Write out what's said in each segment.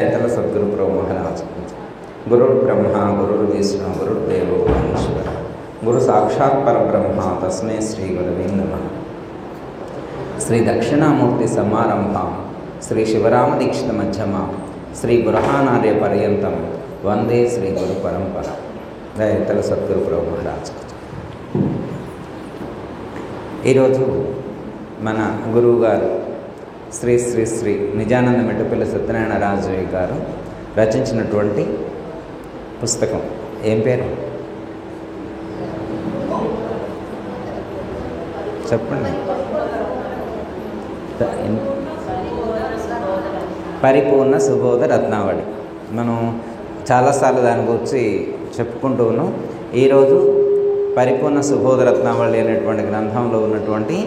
ఏతల సద్గురు ప్రభు మహారాజ్ గురుర్ బ్రహ్మ గురుర్ విష్ణు గురుర్దేవో మహేశ్వర గురు సాక్షాత్ పరబ్రహ్మ తస్మై శ్రీ గురవే నమః. శ్రీ దక్షిణామూర్తి సమారంభం శ్రీ శివరామ దీక్షిత మధ్యమ శ్రీ బృహన్నార్య పర్యంతం వందే శ్రీ గురు పరంపర. ఏతల సద్గురు ప్రభు మహారాజ్. ఈరోజు మన గురువు గారు శ్రీ శ్రీ శ్రీ నిజానంద మెట్టుపల్లి సత్యనారాయణ రాజు గారు రచించినటువంటి పుస్తకం ఏం పేరు చెప్పండి? పరిపూర్ణ సుబోధ రత్నావళి. మనం చాలాసార్లు దాని గురించి చెప్పుకుంటూ ఉన్నాం. ఈరోజు పరిపూర్ణ సుబోధ రత్నావళి అనేటువంటి గ్రంథంలో ఉన్నటువంటి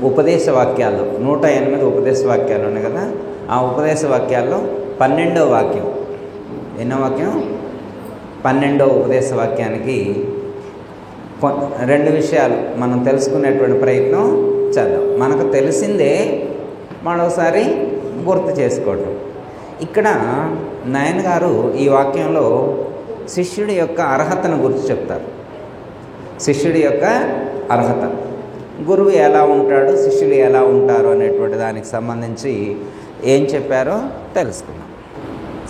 ఉపదేశ వాక్యాల్లో 108 ఉపదేశ వాక్యాలు ఉన్నాయి కదా. ఆ ఉపదేశ వాక్యాల్లో 12వ వాక్యం, ఎన్నో వాక్యం? 12వ ఉపదేశ వాక్యానికి రెండు విషయాలు మనం తెలుసుకునేటువంటి ప్రయత్నం చేద్దాం. మనకు తెలిసిందే మరోసారి గుర్తు చేసుకోవటం. ఇక్కడ నాయన గారు ఈ వాక్యంలో శిష్యుడి యొక్క అర్హతను గురించి చెప్తారు. శిష్యుడి యొక్క అర్హత, గురువు ఎలా ఉంటాడు, శిష్యులు ఎలా ఉంటారు అనేటువంటి దానికి సంబంధించి ఏం చెప్పారో తెలుసుకుందాం.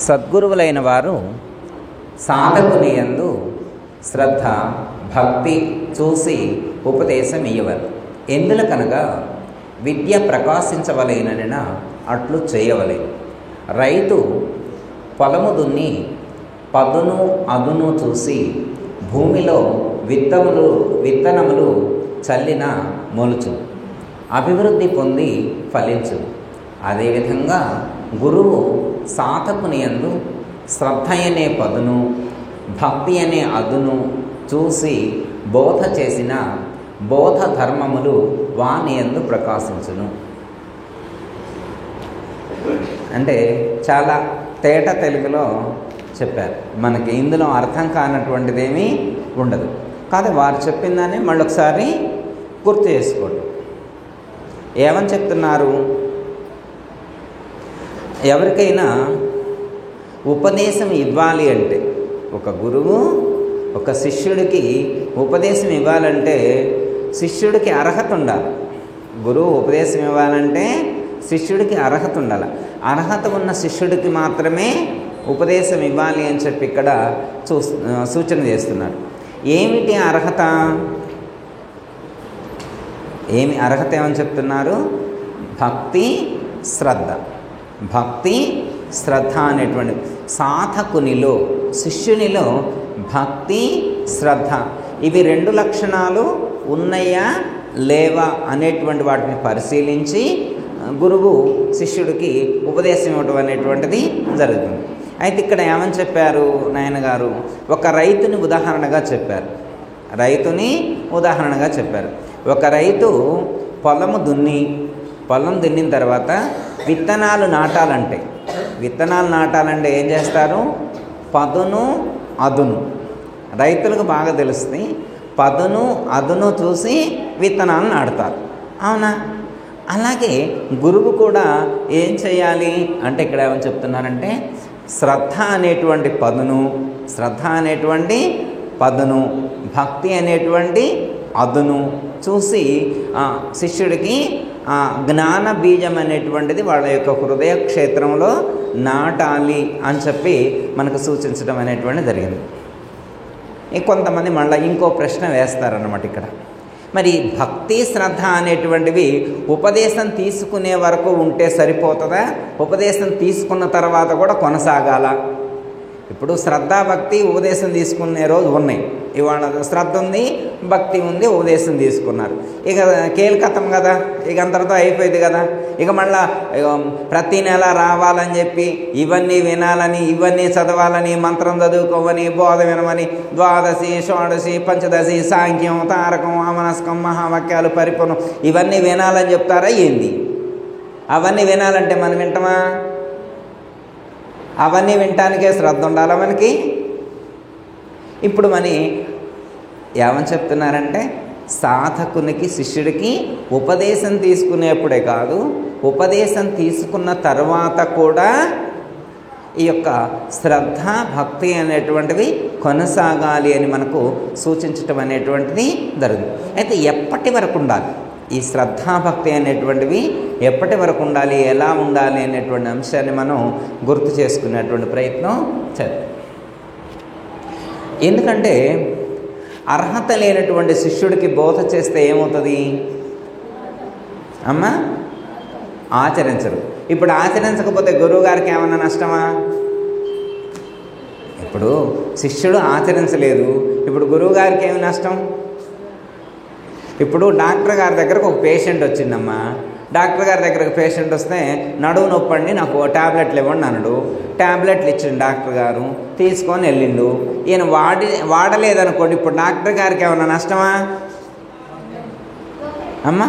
సద్గురువులైన వారు సాధకుని యందు శ్రద్ధ భక్తి చూసి ఉపదేశం ఇయ్యవరు. ఎందులకనగా విద్య ప్రకాశించవలేనన అట్లు చేయవలేను. రైతు పొలము దున్ని పదును అదును చూసి భూమిలో విత్తనములు చల్లిన మొలుచు అభివృద్ధి పొంది ఫలించు. అదేవిధంగా గురువు సాధకుని యందు శ్రద్ధ అనే పదును భక్తి అనే అదును చూసి బోధ చేసిన బోధ ధర్మములు వాని యందు ప్రకాశించును. అంటే చాలా తేట తెలుగులో చెప్పారు. మనకి ఇందులో అర్థం కానటువంటిదేమీ ఉండదు. కాదు, వారు చెప్పిందని మళ్ళొకసారి గుర్తు చేసుకోండి. ఏమని చెప్తున్నారు? ఎవరికైనా ఉపదేశం ఇవ్వాలి అంటే, ఒక గురువు ఒక శిష్యుడికి ఉపదేశం ఇవ్వాలంటే శిష్యుడికి అర్హత ఉండాలి. గురువు ఉపదేశం ఇవ్వాలంటే శిష్యుడికి అర్హత ఉండాలి. అర్హత ఉన్న శిష్యుడికి మాత్రమే ఉపదేశం ఇవ్వాలి అని చెప్పి ఇక్కడ సూచన చేస్తున్నారు. ఏమిటి అర్హత? అర్హత ఏమని చెప్తున్నారు? భక్తి శ్రద్ధ. భక్తి శ్రద్ధ అనేటువంటి సాధకునిలో శిష్యునిలో భక్తి శ్రద్ధ ఇవి రెండు లక్షణాలు ఉన్నాయా లేవా అనేటువంటి వాటిని పరిశీలించి గురువు శిష్యుడికి ఉపదేశం ఇవ్వటం అనేటువంటిది జరుగుతుంది. అయితే ఇక్కడ ఏమని చెప్పారు నాయన గారు? ఒక రైతుని ఉదాహరణగా చెప్పారు. ఒక రైతు పొలం దున్నిన తర్వాత విత్తనాలు నాటాలంటే ఏం చేస్తారు? పదును అదును. రైతులకు బాగా తెలుస్తుంది. పదును అదును చూసి విత్తనాలు నాటుతారు, అవునా? అలాగే గురువు కూడా ఏం చేయాలి అంటే ఇక్కడ ఏమని చెప్తున్నారంటే శ్రద్ధ అనేటువంటి పదును భక్తి అనేటువంటి అదును చూసి శిష్యుడికి జ్ఞాన బీజం అనేటువంటిది వాళ్ళ యొక్క హృదయ క్షేత్రంలో నాటాలి అని చెప్పి మనకు సూచించడం అనేటువంటిది జరిగింది. కొంతమంది మళ్ళీ ఇంకో ప్రశ్న వేస్తారన్నమాట ఇక్కడ. మరి భక్తి శ్రద్ధ అనేటువంటివి ఉపదేశం తీసుకునే వరకు ఉంటే సరిపోతుందా? ఉపదేశం తీసుకున్న తర్వాత కూడా కొనసాగాల? ఇప్పుడు శ్రద్ధ భక్తి ఉపదేశం తీసుకునే రోజు ఉన్నాయి. ఇవాళ శ్రద్ధ ఉంది, భక్తి ఉంది, ఉపదేశం తీసుకున్నారు. ఇక కేల్కతం కదా, ఇక అంతటితో అయిపోయింది కదా. ఇక మళ్ళా ప్రతి నెల రావాలని చెప్పి ఇవన్నీ వినాలని, ఇవన్నీ చదవాలని, మంత్రం చదువుకోవని, బోధ వినమని, ద్వాదశి షోడశి పంచదశి సాంఖ్యం తారకం అమనస్కం మహావాక్యాలు పరిపూర్ణం ఇవన్నీ వినాలని చెప్తారా ఏంది? అవన్నీ వినాలంటే మనం వింటామా? అవన్నీ వినటానికే శ్రద్ధ ఉండాలా మనకి? ఇప్పుడు ఏమని చెప్తున్నారంటే సాధకునికి శిష్యుడికి ఉపదేశం తీసుకునేప్పుడే కాదు, ఉపదేశం తీసుకున్న తర్వాత కూడా ఈ యొక్క శ్రద్ధ భక్తి అనేటువంటివి కొనసాగాలి అని మనకు సూచించటం అనేటువంటిది జరుగుతుంది. అయితే ఎప్పటి వరకు ఉండాలి ఈ శ్రద్ధాభక్తి అనేటువంటివి, ఎప్పటి వరకు ఉండాలి, ఎలా ఉండాలి అనేటువంటి అంశాన్ని మనం గుర్తు చేసుకునేటువంటి ప్రయత్నం చేద్దాం. ఎందుకంటే అర్హత లేనటువంటి శిష్యుడికి బోధ చేస్తే ఏమవుతుంది అమ్మ? ఆచరించరు. ఇప్పుడు ఆచరించకపోతే గురువుగారికి ఏమన్నా నష్టమా? ఇప్పుడు శిష్యుడు ఆచరించలేదు, ఇప్పుడు గురువుగారికి ఏమి నష్టం? ఇప్పుడు డాక్టర్ గారి దగ్గరకు ఒక పేషెంట్ వచ్చిందమ్మా. డాక్టర్ గారి దగ్గరకు పేషెంట్ వస్తే నడువు నొప్పండి, నాకు ట్యాబ్లెట్లు ఇవ్వండి అన్నాడు. ట్యాబ్లెట్లు ఇచ్చిండు డాక్టర్ గారు, తీసుకొని వెళ్ళిండు. ఈయన వాడలేదనుకోండి, ఇప్పుడు డాక్టర్ గారికి ఏమన్నా నష్టమా అమ్మా?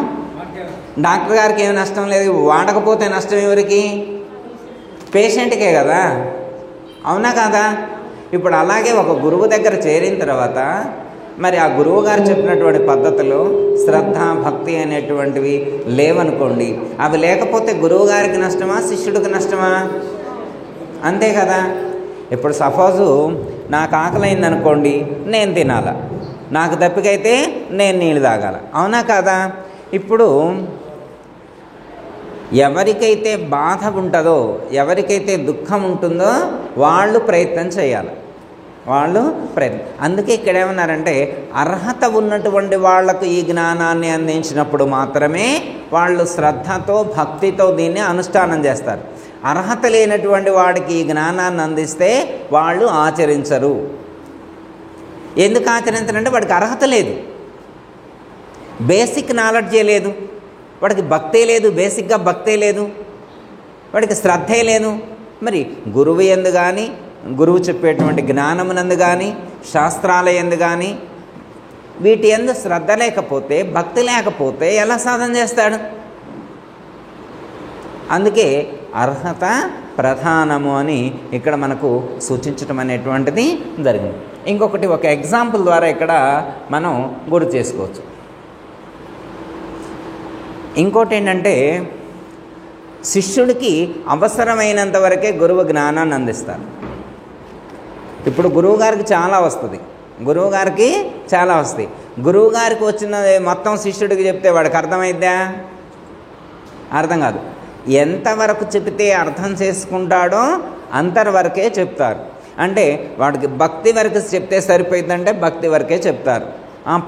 డాక్టర్ గారికి ఏమి నష్టం లేదు. వాడకపోతే నష్టం ఎవరికి? పేషెంట్కే కదా, అవునా కాదా? ఇప్పుడు అలాగే ఒక గురువు దగ్గర చేరిన తర్వాత మరి ఆ గురువు గారు చెప్పినటువంటి పద్ధతులు శ్రద్ధ భక్తి అనేటువంటివి లేవనుకోండి, అవి లేకపోతే గురువు గారికి నష్టమా శిష్యుడికి నష్టమా? అంతే కదా. ఇప్పుడు సపోజు నాకు ఆకలైంది అనుకోండి, నేను తినాల. నాకు దప్పికైతే నేను నీళ్ళు తాగాల, అవునా కాదా? ఇప్పుడు ఎవరికైతే బాధ ఉంటుందో, ఎవరికైతే దుఃఖం ఉంటుందో వాళ్ళు ప్రయత్నం చేయాలి, వాళ్ళు ప్రయత్నం. అందుకే ఇక్కడ ఏమన్నారంటే అర్హత ఉన్నటువంటి వాళ్లకు ఈ జ్ఞానాన్ని అందించినప్పుడు మాత్రమే వాళ్ళు శ్రద్ధతో భక్తితో దీన్ని అనుష్ఠానం చేస్తారు. అర్హత లేనటువంటి వాడికి ఈ జ్ఞానాన్ని అందిస్తే వాళ్ళు ఆచరించరు. ఎందుకు ఆచరించరంటే వాడికి అర్హత లేదు, బేసిక్ నాలెడ్జే లేదు, వాడికి భక్తే లేదు, బేసిక్గా భక్తే లేదు, వాడికి శ్రద్ధే లేదు. మరి గురువు యందు కానీ, గురువు చెప్పేటువంటి జ్ఞానమునందు కానీ, శాస్త్రాల యందు కానీ వీటి యందు శ్రద్ధ లేకపోతే, భక్తి లేకపోతే ఎలా సాధన చేస్తాడు? అందుకే అర్హత ప్రధానము అని ఇక్కడ మనకు సూచించటం అనేటువంటిది జరిగింది. ఇంకొకటి ఒక ఎగ్జాంపుల్ ద్వారా ఇక్కడ మనం గుర్తు చేసుకోవచ్చు. ఇంకోటి ఏంటంటే శిష్యుడికి అవసరమైనంత వరకే గురువు జ్ఞానాన్ని అందిస్తారు. ఇప్పుడు గురువుగారికి చాలా వస్తుంది, గురువుగారికి చాలా వస్తాయి. గురువుగారికి వచ్చిన మొత్తం శిష్యుడికి చెప్తే వాడికి అర్థమైద్దా? అర్థం కాదు. ఎంతవరకు చెప్తే అర్థం చేసుకుంటాడో అంతవరకే చెప్తారు. అంటే వాడికి భక్తి వరకు చెప్తే సరిపోయిందంటే భక్తి వరకే చెప్తారు.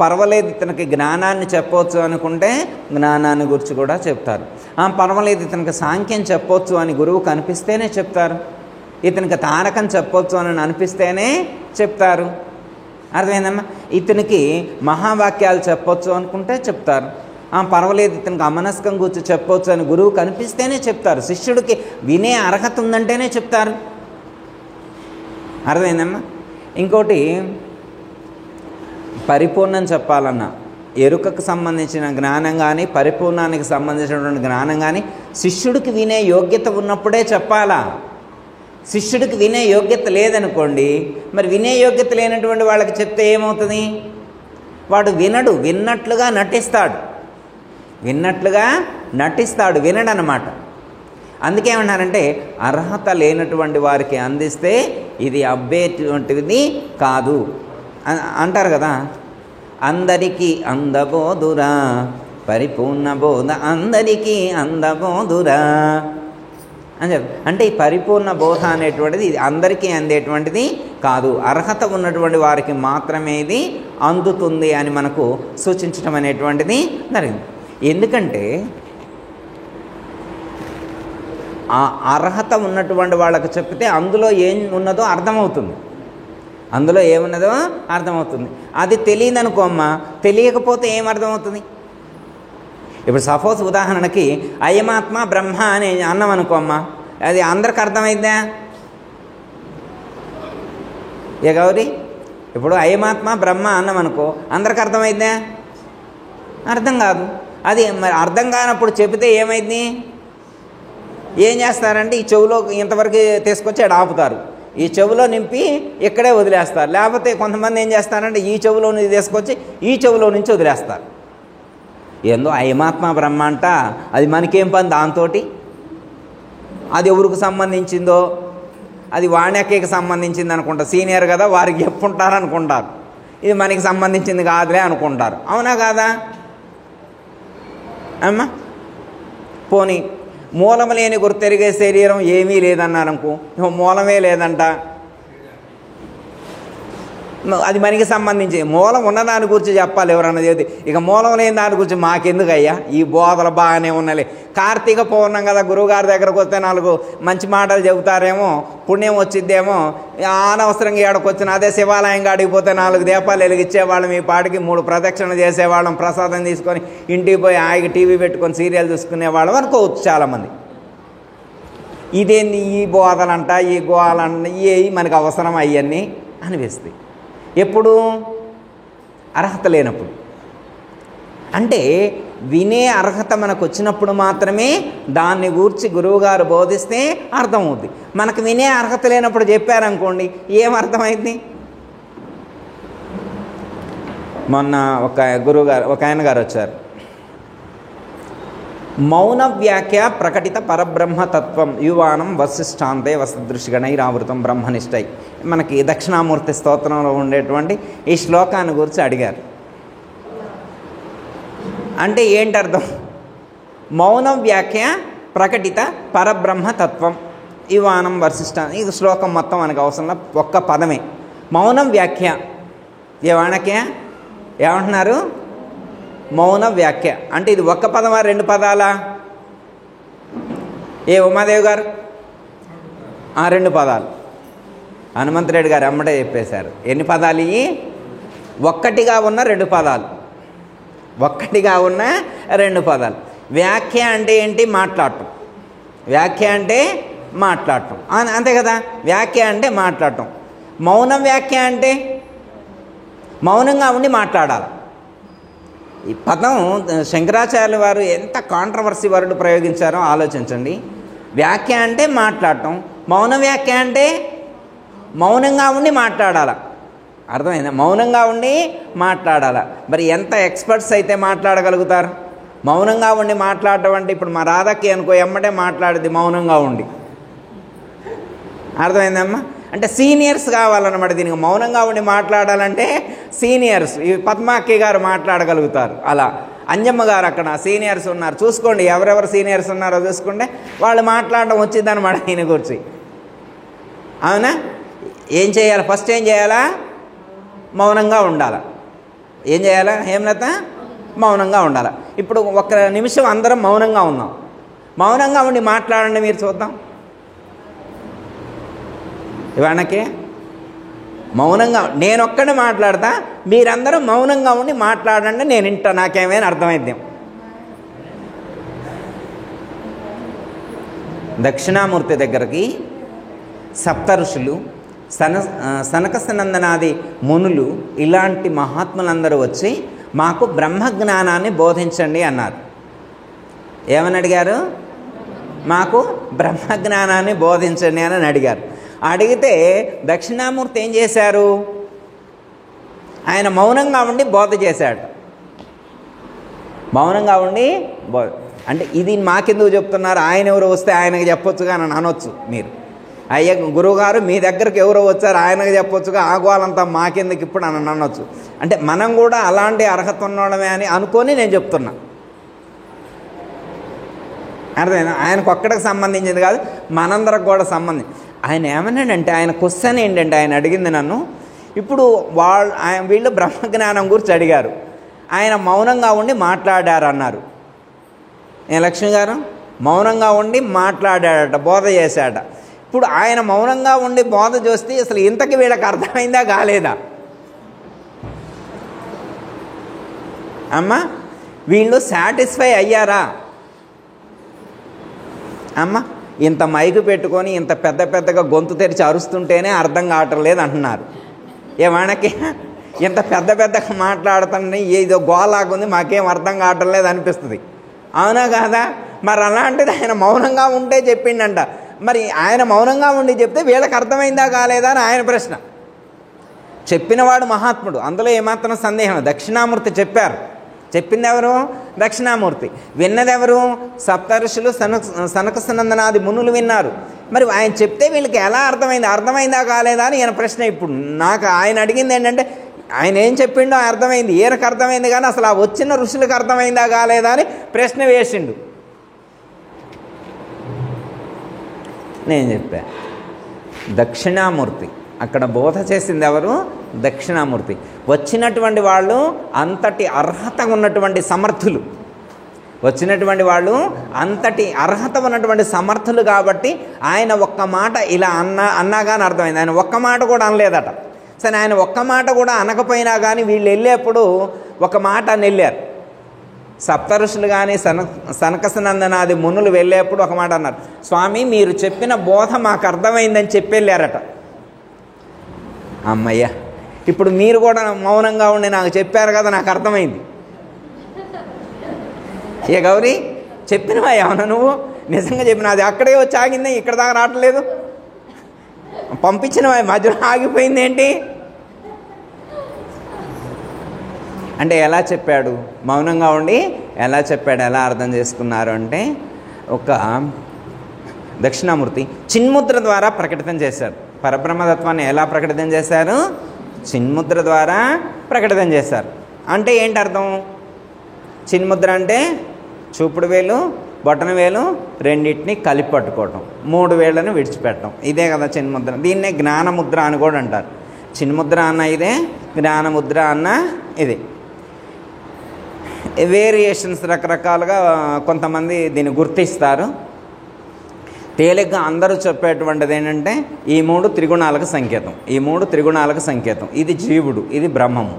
పర్వాలేదు ఇతనికి జ్ఞానాన్ని చెప్పవచ్చు అనుకుంటే జ్ఞానాన్ని గురించి కూడా చెప్తారు. పర్వాలేదు ఇతనికి సాంఖ్యం చెప్పవచ్చు అని గురువుకు అనిపిస్తేనే చెప్తారు. ఇతనికి తారకం చెప్పవచ్చు అని అనిపిస్తేనే చెప్తారు. అర్థమైందమ్మా? ఇతనికి మహావాక్యాలు చెప్పవచ్చు అనుకుంటే చెప్తారు. పర్వాలేదు ఇతనికి అమనస్కం గురించి చెప్పవచ్చు అని గురువుకు అనిపిస్తేనే చెప్తారు. శిష్యుడికి వినే అర్హత ఉందంటేనే చెప్తారు. అర్థమైందమ్మా? ఇంకోటి పరిపూర్ణం చెప్పాలన్నా, ఎరుకకు సంబంధించిన జ్ఞానం కానీ, పరిపూర్ణానికి సంబంధించినటువంటి జ్ఞానం కానీ శిష్యుడికి వినే యోగ్యత ఉన్నప్పుడే చెప్పాలా. శిష్యుడికి వినే యోగ్యత లేదనుకోండి, మరి వినే యోగ్యత లేనటువంటి వాళ్ళకి చెప్తే ఏమవుతుంది? వాడు వినడు, విన్నట్లుగా నటిస్తాడు, వినడనమాట. అందుకేమన్నారంటే అర్హత లేనటువంటి వారికి అందిస్తే ఇది అబ్బేటువంటిది కాదు అంటారు కదా. అందరికీ అందబోదురా పరిపూర్ణ బోధ, అందరికీ అందబోదురా అని చెప్పి, అంటే ఈ పరిపూర్ణ బోధ అనేటువంటిది ఇది అందరికీ అందేటువంటిది కాదు, అర్హత ఉన్నటువంటి వారికి మాత్రమే ఇది అందుతుంది అని మనకు సూచించడం అనేటువంటిది జరిగింది. ఎందుకంటే ఆ అర్హత ఉన్నటువంటి వాళ్ళకి చెప్తే అందులో ఏం ఉన్నదో అర్థమవుతుంది, అందులో ఏమున్నదో అర్థమవుతుంది. అది తెలియదనుకో అమ్మా, తెలియకపోతే ఏం అర్థమవుతుంది? ఇప్పుడు సపోజ్ ఉదాహరణకి అయమాత్మ బ్రహ్మ అని అన్నం అనుకో అమ్మా, అది అందరికి అర్థమైందా? ఏ గౌరీ, ఇప్పుడు అయమాత్మ బ్రహ్మ అన్నం అనుకో, అందరికి అర్థమైందా? అర్థం కాదు. అది మరి అర్థం కానప్పుడు చెబితే ఏమైంది? ఏం చేస్తారంటే ఈ చెవులో ఇంతవరకు తీసుకొచ్చి అక్కడ ఆపుతారు, ఈ చెవులో నింపి ఇక్కడే వదిలేస్తారు. లేకపోతే కొంతమంది ఏం చేస్తారంటే ఈ చెవులో నుంచి తీసుకొచ్చి ఈ చెవులో నుంచి వదిలేస్తారు. ఏందో అయమాత్మ బ్రహ్మ అంట, అది మనకేం పని దాంతో? అది ఎవరికి సంబంధించిందో అది వాణ్యకి సంబంధించింది అనుకుంటా, సీనియర్ కదా వారికి చెప్పుంటారు అనుకుంటారు, ఇది మనకి సంబంధించింది కాదులే అనుకుంటారు. అవునా కాదా అమ్మా? పోనీ మూలం లేని గుర్తెరిగే శరీరం ఏమీ లేదన్నారనుకో, మూలమే లేదంట, అది మనకి సంబంధించి. మూలం ఉన్న దాని గురించి చెప్పాలి ఎవరన్నా చెబితే, ఇక మూలం లేని దాని గురించి మాకెందుకు అయ్యా ఈ బోధలు బాగానే ఉన్నాలే. కార్తీక పౌర్ణం కదా, గురువుగారి దగ్గరకు వస్తే 4 మంచి మాటలు చెబుతారేమో, పుణ్యం వచ్చిద్దేమో, అనవసరంగా ఏడకు వచ్చిన అదే శివాలయం కాడికి పోతే 4 దీపాలు వెలిగిచ్చేవాళ్ళం, ఈ పాటికి 3 ప్రదక్షిణ చేసేవాళ్ళం, ప్రసాదం తీసుకొని ఇంటికి పోయి హాయిగా టీవీ పెట్టుకొని సీరియల్ చూసుకునేవాళ్ళం అనుకోవచ్చు చాలామంది. ఇదేంది ఈ బోధలంట, ఈ గోవాలంట, ఇవి మనకు అవసరం అవన్నీ అనిపిస్తాయి. ఎప్పుడు? అర్హత లేనప్పుడు. అంటే వినే అర్హత మనకు వచ్చినప్పుడు మాత్రమే దాన్ని గూర్చి గురువుగారు బోధిస్తే అర్థమవుద్ది. మనకు వినే అర్హత లేనప్పుడు చెప్పారనుకోండి, ఏం అర్థమైంది? మొన్న ఒక గురువుగారు, ఒక ఆయన గారు వచ్చారు. మౌన వ్యాఖ్య ప్రకటిత పరబ్రహ్మతత్వం యువానం వశిష్టాంతే వసదృష్టిగణైరావృతం బ్రహ్మనిష్టై, మనకి దక్షిణామూర్తి స్తోత్రంలో ఉండేటువంటి ఈ శ్లోకాన్ని గురించి అడిగారు. అంటే ఏంటి అర్థం? మౌన వ్యాఖ్య ప్రకటిత పరబ్రహ్మతత్వం యువానం వశిష్టాన్, ఇది శ్లోకం మొత్తం మనకు అవసరంలో ఒక్క పదమే. మౌనం వ్యాఖ్య ఏమంటున్నారు? మౌన వ్యాఖ్య అంటే ఇది ఒక్క పదమా 2 పదాలా? ఉమాదేవి గారు 2 పదాలు. హనుమంతరెడ్డి గారు అమ్మటే చెప్పేశారు. ఎన్ని పదాలు ఇవి? ఒక్కటిగా ఉన్న 2 పదాలు. ఒక్కటిగా ఉన్న 2 పదాలు. వ్యాఖ్య అంటే ఏంటి? మాట్లాడటం. వ్యాఖ్య అంటే మాట్లాడటం, అంతే కదా? వ్యాఖ్య అంటే మాట్లాడటం. మౌనం వ్యాఖ్య అంటే మౌనంగా ఉండి మాట్లాడాలి. ఈ పదం శంకరాచార్యుల వారు ఎంత కాంట్రవర్సీ వర్డ్ ప్రయోగించారో ఆలోచించండి. వ్యాఖ్య అంటే మాట్లాడటం, మౌన వ్యాఖ్య అంటే మౌనంగా ఉండి మాట్లాడాల. అర్థమైందా? మౌనంగా ఉండి మాట్లాడాల. మరి ఎంత ఎక్స్పర్ట్స్ అయితే మాట్లాడగలుగుతారు? మౌనంగా ఉండి మాట్లాడటం అంటే ఇప్పుడు మా రాధకి అనుకో ఎమ్మటే మాట్లాడేది మౌనంగా ఉండి. అర్థమైందమ్మా? అంటే సీనియర్స్ కావాలన్నమాట దీనికి. మౌనంగా ఉండి మాట్లాడాలంటే సీనియర్స్, ఈ పద్మాక్కి గారు మాట్లాడగలుగుతారు. అలా అంజమ్మ గారు అక్కడ సీనియర్స్ ఉన్నారు. చూసుకోండి ఎవరెవరు సీనియర్స్ ఉన్నారో చూసుకుంటే వాళ్ళు మాట్లాడడం వచ్చిందనమాట ఈయన గురించి. అవునా? ఏం చేయాలి? ఫస్ట్ ఏం చేయాలా? మౌనంగా ఉండాలి. ఏం చేయాలా హేమలత? మౌనంగా ఉండాలి. ఇప్పుడు 1 నిమిషం అందరం మౌనంగా ఉన్నాం. మౌనంగా ఉండి మాట్లాడండి మీరు చూద్దాం. ఇవాళకే మౌనంగా నేనొక్కడే మాట్లాడతా, మీరందరూ మౌనంగా ఉండి మాట్లాడండి, నేను వింటా, నాకేమైనా అర్థమైద్దాం. దక్షిణామూర్తి దగ్గరికి సప్త ఋషులు, సనకసనందనాది మునులు, ఇలాంటి మహాత్ములందరూ వచ్చి మాకు బ్రహ్మజ్ఞానాన్ని బోధించండి అన్నారు. ఏమని అడిగారు? మాకు బ్రహ్మజ్ఞానాన్ని బోధించండి అని అడిగారు. అడిగితే దక్షిణామూర్తి ఏం చేశారు? ఆయన మౌనంగా ఉండి బోధ చేశాడు. మౌనంగా ఉండి అంటే ఇది మాకెందుకు చెప్తున్నారు? ఆయన ఎవరో వస్తే ఆయనకు చెప్పొచ్చుగా అని అనొచ్చు మీరు. అయ్యా గురువుగారు మీ దగ్గరకు ఎవరో వచ్చారు ఆయనకు చెప్పొచ్చుగా, ఆగోవాలంతా మాకెందుకు ఇప్పుడు అని అనొచ్చు. అంటే మనం కూడా అలాంటి అర్హత ఉన్నోడమే అని అనుకొని నేను చెప్తున్నా. అర్థమైనా? ఆయనకు ఒక్కడికి సంబంధించింది కాదు, మనందరికి కూడా సంబంధించి. ఆయన ఏమన్నాడంటే, ఆయన క్వశ్చన్ ఏంటంటే, ఆయన అడిగింది నన్ను, ఇప్పుడు వీళ్ళు బ్రహ్మజ్ఞానం గురించి అడిగారు, ఆయన మౌనంగా ఉండి మాట్లాడారు అన్నారు. లక్ష్మి గారు మౌనంగా ఉండి మాట్లాడాడట, బోధ చేశాడట. ఇప్పుడు ఆయన మౌనంగా ఉండి బోధ చేస్తే అసలు ఇంతకి వీళ్ళకి అర్థమైందా కాలేదా? అమ్మా వీళ్ళు సాటిస్ఫై అయ్యారా? అమ్మ ఇంత మైకు పెట్టుకొని ఇంత పెద్దగా గొంతు తెరిచి అరుస్తుంటేనే అర్థం కావటం లేదు అంటున్నారు. ఏమనకి ఇంత పెద్దగా మాట్లాడుతుంది, ఏదో గోలాగుంది, మాకేం అర్థం కావటం లేదు అనిపిస్తుంది. అవునా కాదా? మరి అలాంటిది ఆయన మౌనంగా ఉంటే చెప్పిండంట. మరి ఆయన మౌనంగా ఉండి చెప్తే వీళ్ళకి అర్థమైందా కాలేదా అని ఆయన ప్రశ్న. చెప్పినవాడు మహాత్ముడు, అందులో ఏమాత్రం సందేహం. దక్షిణామూర్తి చెప్పారు, చెప్పింది ఎవరు? దక్షిణామూర్తి. విన్నదెవరు? సప్తఋషులు, సనక సనందనాది మునులు విన్నారు. మరి ఆయన చెప్తే వీళ్ళకి ఎలా అర్థమైందా కాలేదా అని ఈయన ప్రశ్న. ఇప్పుడు నాకు ఆయన అడిగింది ఏంటంటే, ఆయన ఏం చెప్పిండో అర్థమైంది, ఈయనకు అర్థమైంది, కానీ అసలు ఆ వచ్చిన ఋషులకు అర్థమైందా కాలేదా అని ప్రశ్న వేసిండు. నేను చెప్పా దక్షిణామూర్తి. అక్కడ బోధ చేసింది ఎవరు? దక్షిణామూర్తి. వచ్చినటువంటి వాళ్ళు అంతటి అర్హత ఉన్నటువంటి సమర్థులు, వచ్చినటువంటి వాళ్ళు అంతటి అర్హత ఉన్నటువంటి సమర్థులు కాబట్టి ఆయన ఒక్క మాట ఇలా అన్నా కానీ అర్థమైంది. ఆయన ఒక్క మాట కూడా అనలేదట. సరే, ఆయన ఒక్క మాట కూడా అనకపోయినా కానీ వీళ్ళు వెళ్ళేప్పుడు ఒక మాట అని వెళ్ళారు. సప్తఋషులు కానీ సనకసనందనాది మునులు వెళ్ళేప్పుడు ఒక మాట అన్నారు, స్వామి మీరు చెప్పిన బోధ మాకు అర్థమైందని చెప్పి వెళ్ళారట. అమ్మయ్య, ఇప్పుడు మీరు కూడా మౌనంగా ఉండి నాకు చెప్పారు కదా, నాకు అర్థమైంది. ఏ గౌరీ, చెప్పినవా ఏమన్నా నువ్వు? నిజంగా చెప్పిన, అది అక్కడే వచ్చి ఆగింది, ఇక్కడ దాకా రావట్లేదు. పంపించినవా మధ్యలో ఆగిపోయింది ఏంటి అంటే ఎలా చెప్పాడు? మౌనంగా ఉండి ఎలా చెప్పాడు, ఎలా అర్థం చేసుకున్నారు అంటే, ఒక దక్షిణామూర్తి చిన్ముద్ర ద్వారా ప్రకటితం చేశాడు. పరబ్రహ్మతత్వాన్ని ఎలా ప్రకటితం చేశారు? చిన్ముద్ర ద్వారా ప్రకటితం చేశారు. అంటే ఏంటి అర్థం? చిన్ముద్ర అంటే చూపుడు వేలు, బొటన వేలు రెండింటిని కలిపి పట్టుకోవటం, 3 వేళ్లను విడిచిపెట్టడం, ఇదే కదా చిన్ముద్ర. దీన్నే జ్ఞానముద్ర అని కూడా అంటారు. చిన్ముద్ర అన్న ఇదే, జ్ఞానముద్ర అన్న ఇదే. వేరియేషన్స్ రకరకాలుగా కొంతమంది దీన్ని గుర్తిస్తారు. తేలిగ్గా అందరూ చెప్పేటువంటిది ఏంటంటే ఈ 3 త్రిగుణాలకు సంకేతం, ఈ 3 త్రిగుణాలకు సంకేతం. ఇది జీవుడు, ఇది బ్రహ్మము.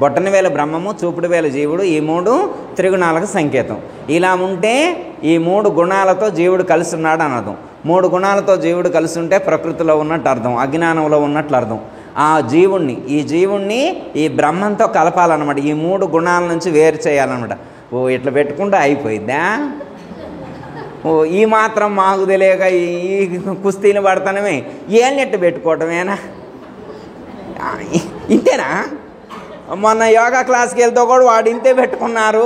బొట్టన వేల బ్రహ్మము, చూపుడు వేల జీవుడు, ఈ 3 త్రిగుణాలకు సంకేతం. ఇలా ఉంటే ఈ 3 గుణాలతో జీవుడు కలిసి ఉన్నాడు అని అర్థం. 3 గుణాలతో జీవుడు కలిసి ఉంటే ప్రకృతిలో ఉన్నట్టు అర్థం, అజ్ఞానంలో ఉన్నట్లు అర్థం. ఆ జీవుణ్ణి, ఈ జీవుణ్ణి ఈ బ్రహ్మంతో కలపాలన్నమాట. ఈ 3 గుణాల నుంచి వేరు చేయాలన్నమాట. ఓ ఇట్లా పెట్టుకుంటే అయిపోయిద్దా? ఓ ఈ మాత్రం మాకు తెలియక ఈ కుస్తీలు పడతానమే, ఏళ్ళెట్టు పెట్టుకోవటమేనా? ఇంతేనా? మొన్న యోగా క్లాస్కి వెళ్తే కూడా వాడు ఇంతే పెట్టుకున్నారు,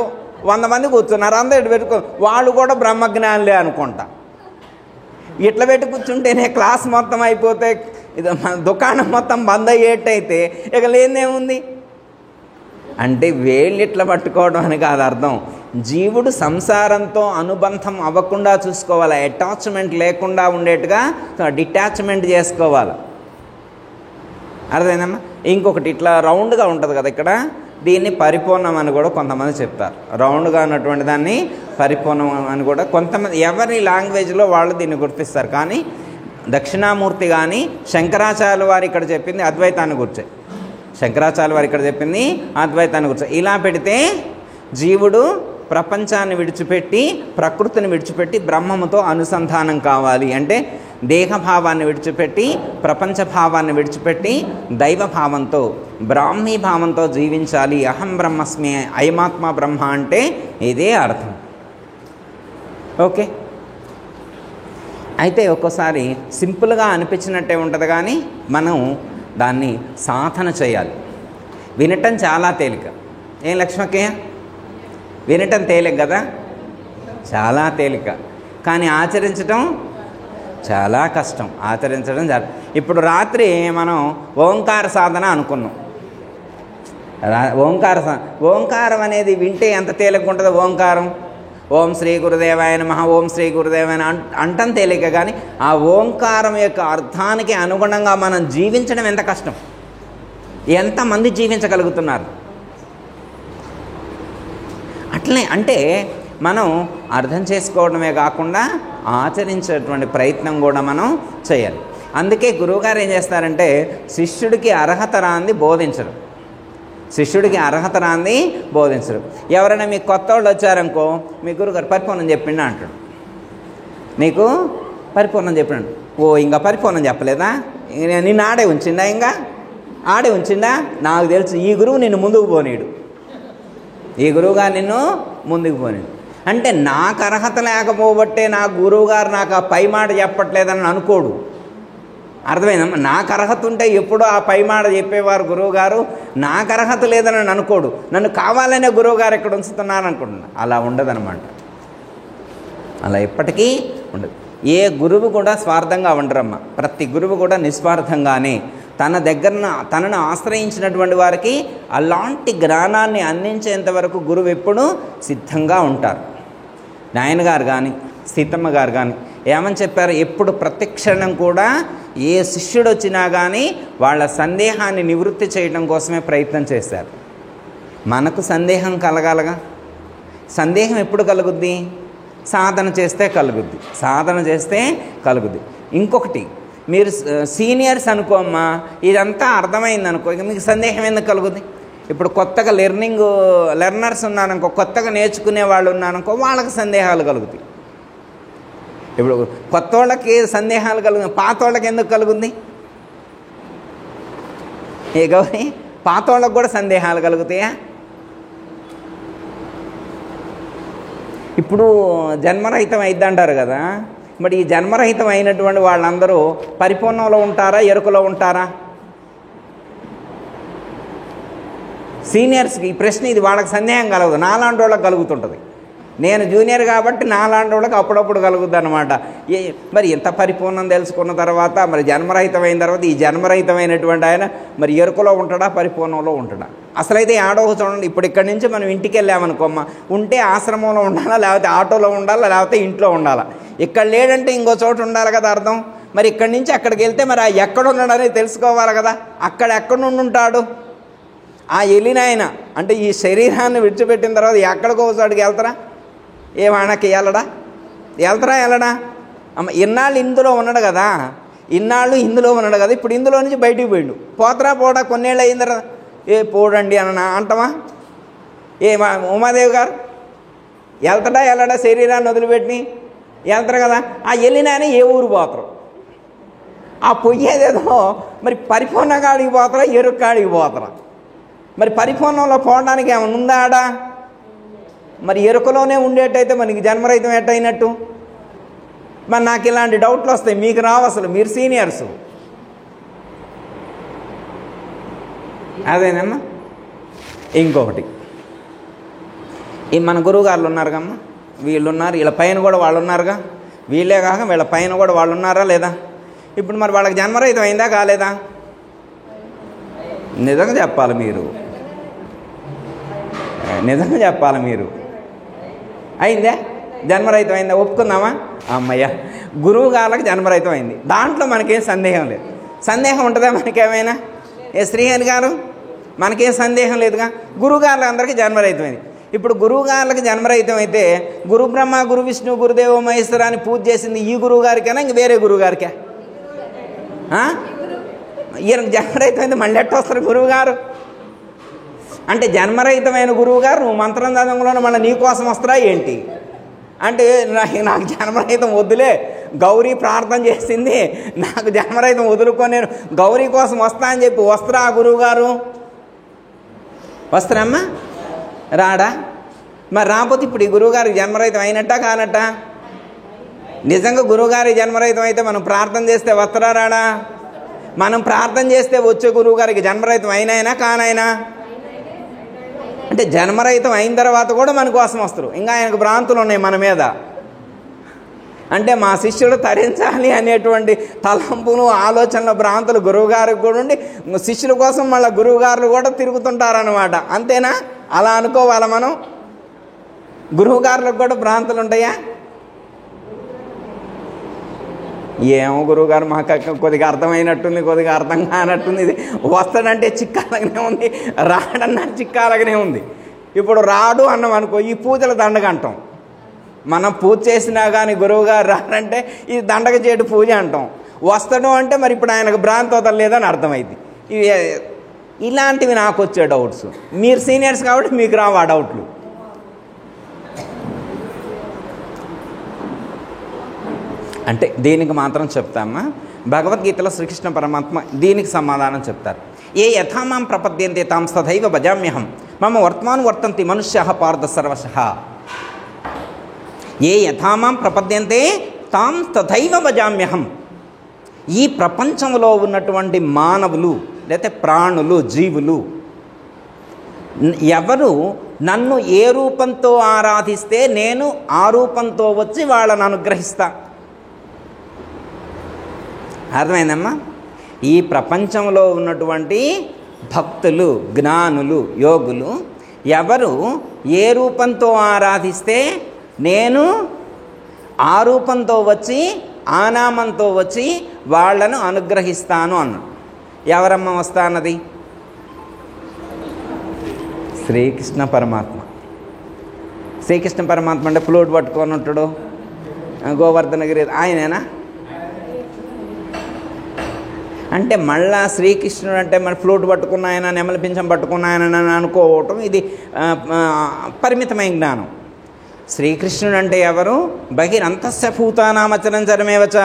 100 మంది కూర్చున్నారు, అందరూ ఇటు పెట్టుకో, వాళ్ళు కూడా బ్రహ్మజ్ఞానులే అనుకుంటా. ఇట్లా పెట్టి కూర్చుంటేనే క్లాస్ మొత్తం అయిపోతే ఇది దుకాణం మొత్తం బంద్ అయ్యేటైతే ఇక లేదేముంది అంటే వేళ్ళు ఇట్లా పట్టుకోవడం అని కాదు అర్థం. జీవుడు సంసారంతో అనుబంధం అవ్వకుండా చూసుకోవాలి, అటాచ్మెంట్ లేకుండా ఉండేట్టుగా డిటాచ్మెంట్ చేసుకోవాలి. అర్థమైందమ్మా? ఇంకొకటి ఇట్లా రౌండ్గా ఉంటుంది కదా ఇక్కడ, దీన్ని పరిపూర్ణం అని కూడా కొంతమంది చెప్తారు. రౌండ్గా ఉన్నటువంటి దాన్ని పరిపూర్ణం అని కూడా కొంతమంది, ఎవరి లాంగ్వేజ్లో వాళ్ళు దీన్ని గుర్తిస్తారు. కానీ దక్షిణామూర్తి కానీ శంకరాచార్యుల వారు ఇక్కడ చెప్పింది అద్వైతాన్ని గురించే. శంకరాచార్యుల వారు ఇక్కడ చెప్పింది అద్వైతాన్ని గురించే. ఇలా పెడితే జీవుడు ప్రపంచాన్ని విడిచిపెట్టి, ప్రకృతిని విడిచిపెట్టి బ్రహ్మముతో అనుసంధానం కావాలి అంటే దేహభావాన్ని విడిచిపెట్టి, ప్రపంచ భావాన్ని విడిచిపెట్టి దైవభావంతో, బ్రాహ్మీ భావంతో జీవించాలి. అహం బ్రహ్మస్మి, అయమాత్మ బ్రహ్మ అంటే ఇదే అర్థం. ఓకే, అయితే ఒక్కోసారి సింపుల్గా అనిపించినట్టే ఉంటుంది, కానీ మనం దాన్ని సాధన చేయాలి. వినటం చాలా తేలిక. ఏం లక్ష్మక్కయ్య, వినటం తేలిక కదా, చాలా తేలిక. కానీ ఆచరించటం చాలా కష్టం. ఆచరించడం చాలా. ఇప్పుడు రాత్రి మనం ఓంకార సాధన అనుకున్నాం. ఓంకారం అనేది వింటే ఎంత తేలిక ఉంటుందో. ఓంకారం ఓం శ్రీ గురుదేవాయ నమః, ఓం శ్రీ గురుదేవాయ అంటం తేలిక, కానీ ఆ ఓంకారం యొక్క అర్థానికి అనుగుణంగా మనం జీవించడం ఎంత కష్టం. ఎంతమంది జీవించగలుగుతున్నారు? అట్లనే అంటే మనం అర్థం చేసుకోవడమే కాకుండా ఆచరించేటువంటి ప్రయత్నం కూడా మనం చేయాలి. అందుకే గురువుగారు ఏం చేస్తారంటే శిష్యుడికి అర్హత రాంది బోధించరు. శిష్యుడికి అర్హత రాంది బోధించరు. ఎవరైనా మీకు కొత్త వాళ్ళు వచ్చారనుకో, మీ గురుగారు పరిపూర్ణం చెప్పిండా అంటాడు. నీకు పరిపూర్ణం చెప్పినాడు. ఓ ఇంకా పరిపూర్ణం చెప్పలేదా? నిన్ను ఆడే ఉంచిండా? ఇంకా ఆడే ఉంచిండా? నాకు తెలుసు ఈ గురువు నిన్ను ముందుకు పోనీడు, ఈ గురువుగారు నిన్ను ముందుకు పోనీడు. అంటే నాకు అర్హత లేకపోబట్టే నా గురువుగారు నాకు ఆ పై మాట చెప్పట్లేదని అనుకోడు. అర్థమైందమ్మా? నాకు అర్హత ఉంటే ఎప్పుడో ఆ పై మాట చెప్పేవారు గురువుగారు. నాకు అర్హత లేదని అనుకోడు, నన్ను కావాలనే గురువుగారు ఎక్కడ ఉంచుతున్నారు అనుకుంటున్నా. అలా ఉండదన్నమాట. అలా ఎప్పటికీ ఉండదు. ఏ గురువు కూడా స్వార్థంగా ఉండరమ్మా. ప్రతి గురువు కూడా నిస్వార్థంగానే తన దగ్గర తనను ఆశ్రయించినటువంటి వారికి అలాంటి జ్ఞానాన్ని అందించేంత వరకు గురువు ఎప్పుడూ సిద్ధంగా ఉంటారు. నాయన గారు కానీ సీతమ్మ గారు కానీ ఏమని చెప్పారు? ఎప్పుడు ప్రతిక్షణం కూడా ఏ శిష్యుడు వచ్చినా కానీ వాళ్ళ సందేహాన్ని నివృత్తి చేయడం కోసమే ప్రయత్నం చేశారు. మనకు సందేహం కలగాలగా. సందేహం ఎప్పుడు కలుగుద్ది? సాధన చేస్తే కలుగుద్ది. సాధన చేస్తే కలుగుద్ది. ఇంకొకటి, మీరు సీనియర్స్ అనుకోమ్మా, ఇదంతా అర్థమైంది అనుకో, ఇక మీకు సందేహం ఎందుకు కలుగుద్ది? ఇప్పుడు కొత్తగా లెర్నర్స్ ఉన్నారనుకో, కొత్తగా నేర్చుకునే వాళ్ళు ఉన్నారనుకో, వాళ్ళకి సందేహాలు కలుగుతాయి. ఇప్పుడు కొత్త వాళ్ళకి సందేహాలు కలుగుతాయి, పాత వాళ్ళకి ఎందుకు కలుగుద్ది? ఏ గౌరీ, పాత వాళ్ళకి కూడా సందేహాలు కలుగుతాయా? ఇప్పుడు జన్మరహితం అయిద్దంటారు కదా, మరి ఈ జన్మరహితం అయినటువంటి వాళ్ళందరూ పరిపూర్ణంలో ఉంటారా, ఎరుకలో ఉంటారా? సీనియర్స్కి ఈ ప్రశ్న ఇది, వాళ్ళకి సందేహం కలగదు, నాలాంటి వాళ్ళకి కలుగుతుంటుంది. నేను జూనియర్ కాబట్టి నాలాంటి వాళ్ళకి అప్పుడప్పుడు కలుగుద్ది అనమాట. మరి ఎంత పరిపూర్ణం తెలుసుకున్న తర్వాత, మరి జన్మరహితమైన తర్వాత ఈ జన్మరహితమైనటువంటి ఆయన మరి ఎరుకలో ఉంటాడా, పరిపూర్ణంలో ఉంటాడా? అసలైతే ఆడో చూడండి, ఇప్పుడు ఇక్కడి నుంచి మనం ఇంటికి వెళ్ళామనుకోమ్మ, ఉంటే ఆశ్రమంలో ఉండాలా, లేకపోతే ఆటోలో ఉండాలా, లేకపోతే ఇంట్లో ఉండాలా? ఇక్కడ లేడంటే ఇంకో చోట ఉండాలి కదా అర్థం. మరి ఇక్కడి నుంచి అక్కడికి వెళ్తే మరి ఆ ఎక్కడ ఉన్నాడని తెలుసుకోవాలి కదా. అక్కడ ఎక్కడ నుండి ఉంటాడు? ఆ వెళ్ళిన ఆయన అంటే ఈ శరీరాన్ని విడిచిపెట్టిన తర్వాత ఎక్కడికో చోటుకి వెళ్తారా? ఏమానకి వెళ్తారా? అమ్మ, ఇన్నాళ్ళు ఇందులో ఉన్నాడు కదా, ఇన్నాళ్ళు ఇందులో ఉన్నాడు కదా, ఇప్పుడు ఇందులో నుంచి బయటికి పోయిండు. పోడా కొన్నేళ్ళు అయిన తర్వాత పోడండి అంటమా? ఉమాదేవి గారు వెళ్తాడా శరీరాన్ని వదిలిపెట్టి? వెళ్తారు కదా. ఆ వెళ్ళిన ఆయన ఏ ఊరు పోతారు? ఆ పొయ్యేదేదో మరి పరిపూర్ణంగా అడిగి పోతారా, ఎరుక్క అడిగి పోతారా? మరి పరిపూర్ణంలో పోవడానికి ఏమైనా ఉందా ఆడ? మరి ఎరుకలోనే ఉండేటైతే మనకి జన్మరహితం ఎట్టయినట్టు? మరి నాకు ఇలాంటి డౌట్లు వస్తాయి, మీకు రావు అసలు, మీరు సీనియర్స్. అదేనమ్మా. ఇంకొకటి, ఈ మన గురువుగారులు ఉన్నారు కమ్మా, వీళ్ళు ఉన్నారు, వీళ్ళ పైన కూడా వాళ్ళు ఉన్నారుగా, వీళ్ళే కాక వీళ్ళ పైన కూడా వాళ్ళు ఉన్నారా లేదా? ఇప్పుడు మరి వాళ్ళకి జన్మరహితం అయిందా కాలేదా? నిజంగా చెప్పాలి మీరు, నిజంగా చెప్పాలి మీరు. అయిందా? జన్మరహితం అయిందా? ఒప్పుకుందామా? అమ్మయ్య, గురువు గారికి జన్మరహితం అయింది, దాంట్లో మనకేం సందేహం లేదు. సందేహం ఉంటుందా మనకేమైనా? శ్రీహరి గారు మనకేం సందేహం లేదుగా. గురువుగారులకు అందరికీ జన్మరహితం అయింది. ఇప్పుడు గురువుగారులకు జన్మరహితం అయితే గురు బ్రహ్మ, గురు విష్ణు, గురుదేవ మహేశ్వర అని పూజ చేసింది ఈ గురువు గారికైనా ఇంక వేరే గురువు గారికా? ఈయనకు జన్మరహితం అయితే మళ్ళీ ఎట్ట వస్తారు గురువు గారు? అంటే జన్మరహితమైన గురువు గారు నువ్వు మంత్రం చదవంలోనే మళ్ళీ నీ కోసం వస్తారా ఏంటి? అంటే నాకు జన్మరహితం వద్దులే, గౌరీ ప్రార్థన చేసింది, నాకు జన్మరహితం వదులుకొని నేను గౌరీ కోసం వస్తా అని చెప్పి వస్తారా ఆ గురువు గారు? వస్తారమ్మా? రాడా? మరి రాకపోతే ఇప్పుడు ఈ గురువుగారికి జన్మరహితం అయినట్టా కానట్టా? నిజంగా గురువుగారి జన్మరహితం అయితే మనం ప్రార్థన చేస్తే వస్తారా రాడా? మనం ప్రార్థన చేస్తే వచ్చే గురువుగారికి జన్మరహితం అయినాయినా కానైనా? అంటే జన్మరహితం అయిన తర్వాత కూడా మన కోసం వస్తారు. ఇంకా ఆయనకు భ్రాంతులు ఉన్నాయి మన మీద. అంటే మా శిష్యుడు తరించాలి అనేటువంటి తలంపులు, ఆలోచనలు, భ్రాంతులు గురువుగారికి కూడా ఉండి శిష్యుల కోసం మళ్ళీ గురువుగారులు కూడా తిరుగుతుంటారనమాట. అంతేనా? అలా అనుకోవాలా మనం? గురువుగారులకు కూడా భ్రాంతులు ఉంటాయా? ఏమో గురువుగారు మాకు కొద్దిగా అర్థమైనట్టుంది, కొద్దిగా అర్థం కానట్టుంది, ఇది వస్తాడంటే చిక్కాలగానే ఉంది, రాడన్నా చిక్కాలగానే ఉంది. ఇప్పుడు రాడు అన్నాం అనుకో, ఈ పూజల దండగ అంటాం. మనం పూజ చేసినా కానీ గురువుగారు రాడంటే ఇది దండగ చేటు పూజ అంటాం. వస్తాడు అంటే మరి ఇప్పుడు ఆయనకు భ్రాంతి వదలలేదని అర్థమైంది. ఇలాంటివి నాకు వచ్చే డౌట్స్. మీరు సీనియర్స్ కాబట్టి మీకు రావు ఆ డౌట్లు. అంటే దీనికి మాత్రం చెప్తామా, భగవద్గీతలో శ్రీకృష్ణ పరమాత్మ దీనికి సమాధానం చెప్తారు. ఏ యథామాం ప్రపద్యంతే తాం తథైవ భజామ్యహం మమ వర్తమాను వర్తంతి మనుష్యః పార్థ సర్వశః. ఏ యథామాం ప్రపద్యంతే తాం తథైవ భజామ్యహం. ఈ ప్రపంచంలో ఉన్నటువంటి మానవులు లేకపోతే ప్రాణులు, జీవులు ఎవరు నన్ను ఏ రూపంతో ఆరాధిస్తే నేను ఆ రూపంతో వచ్చి వాళ్ళని అనుగ్రహిస్తా. అర్థమైందమ్మా? ఈ ప్రపంచంలో ఉన్నటువంటి భక్తులు, జ్ఞానులు, యోగులు ఎవరు ఏ రూపంతో ఆరాధిస్తే నేను ఆ రూపంతో వచ్చి ఆ నామంతో వచ్చి వాళ్ళను అనుగ్రహిస్తాను అన్నాడు. ఎవరమ్మ వస్తా అన్నది? శ్రీకృష్ణ పరమాత్మ. శ్రీకృష్ణ పరమాత్మ అంటే ఫ్లూట్ పట్టుకొని ఉంటాడు, గోవర్ధనగిరి ఆయనేనా? అంటే మళ్ళా శ్రీకృష్ణుడు అంటే మరి ఫ్లూట్ పట్టుకున్న ఆయన, నెమలి పింఛం పట్టుకున్న ఆయన అనుకోవటం ఇది పరిమితమైన జ్ఞానం. శ్రీకృష్ణుడు అంటే ఎవరు? బహిరంతస్య భూతానామచరంచరమేవచ.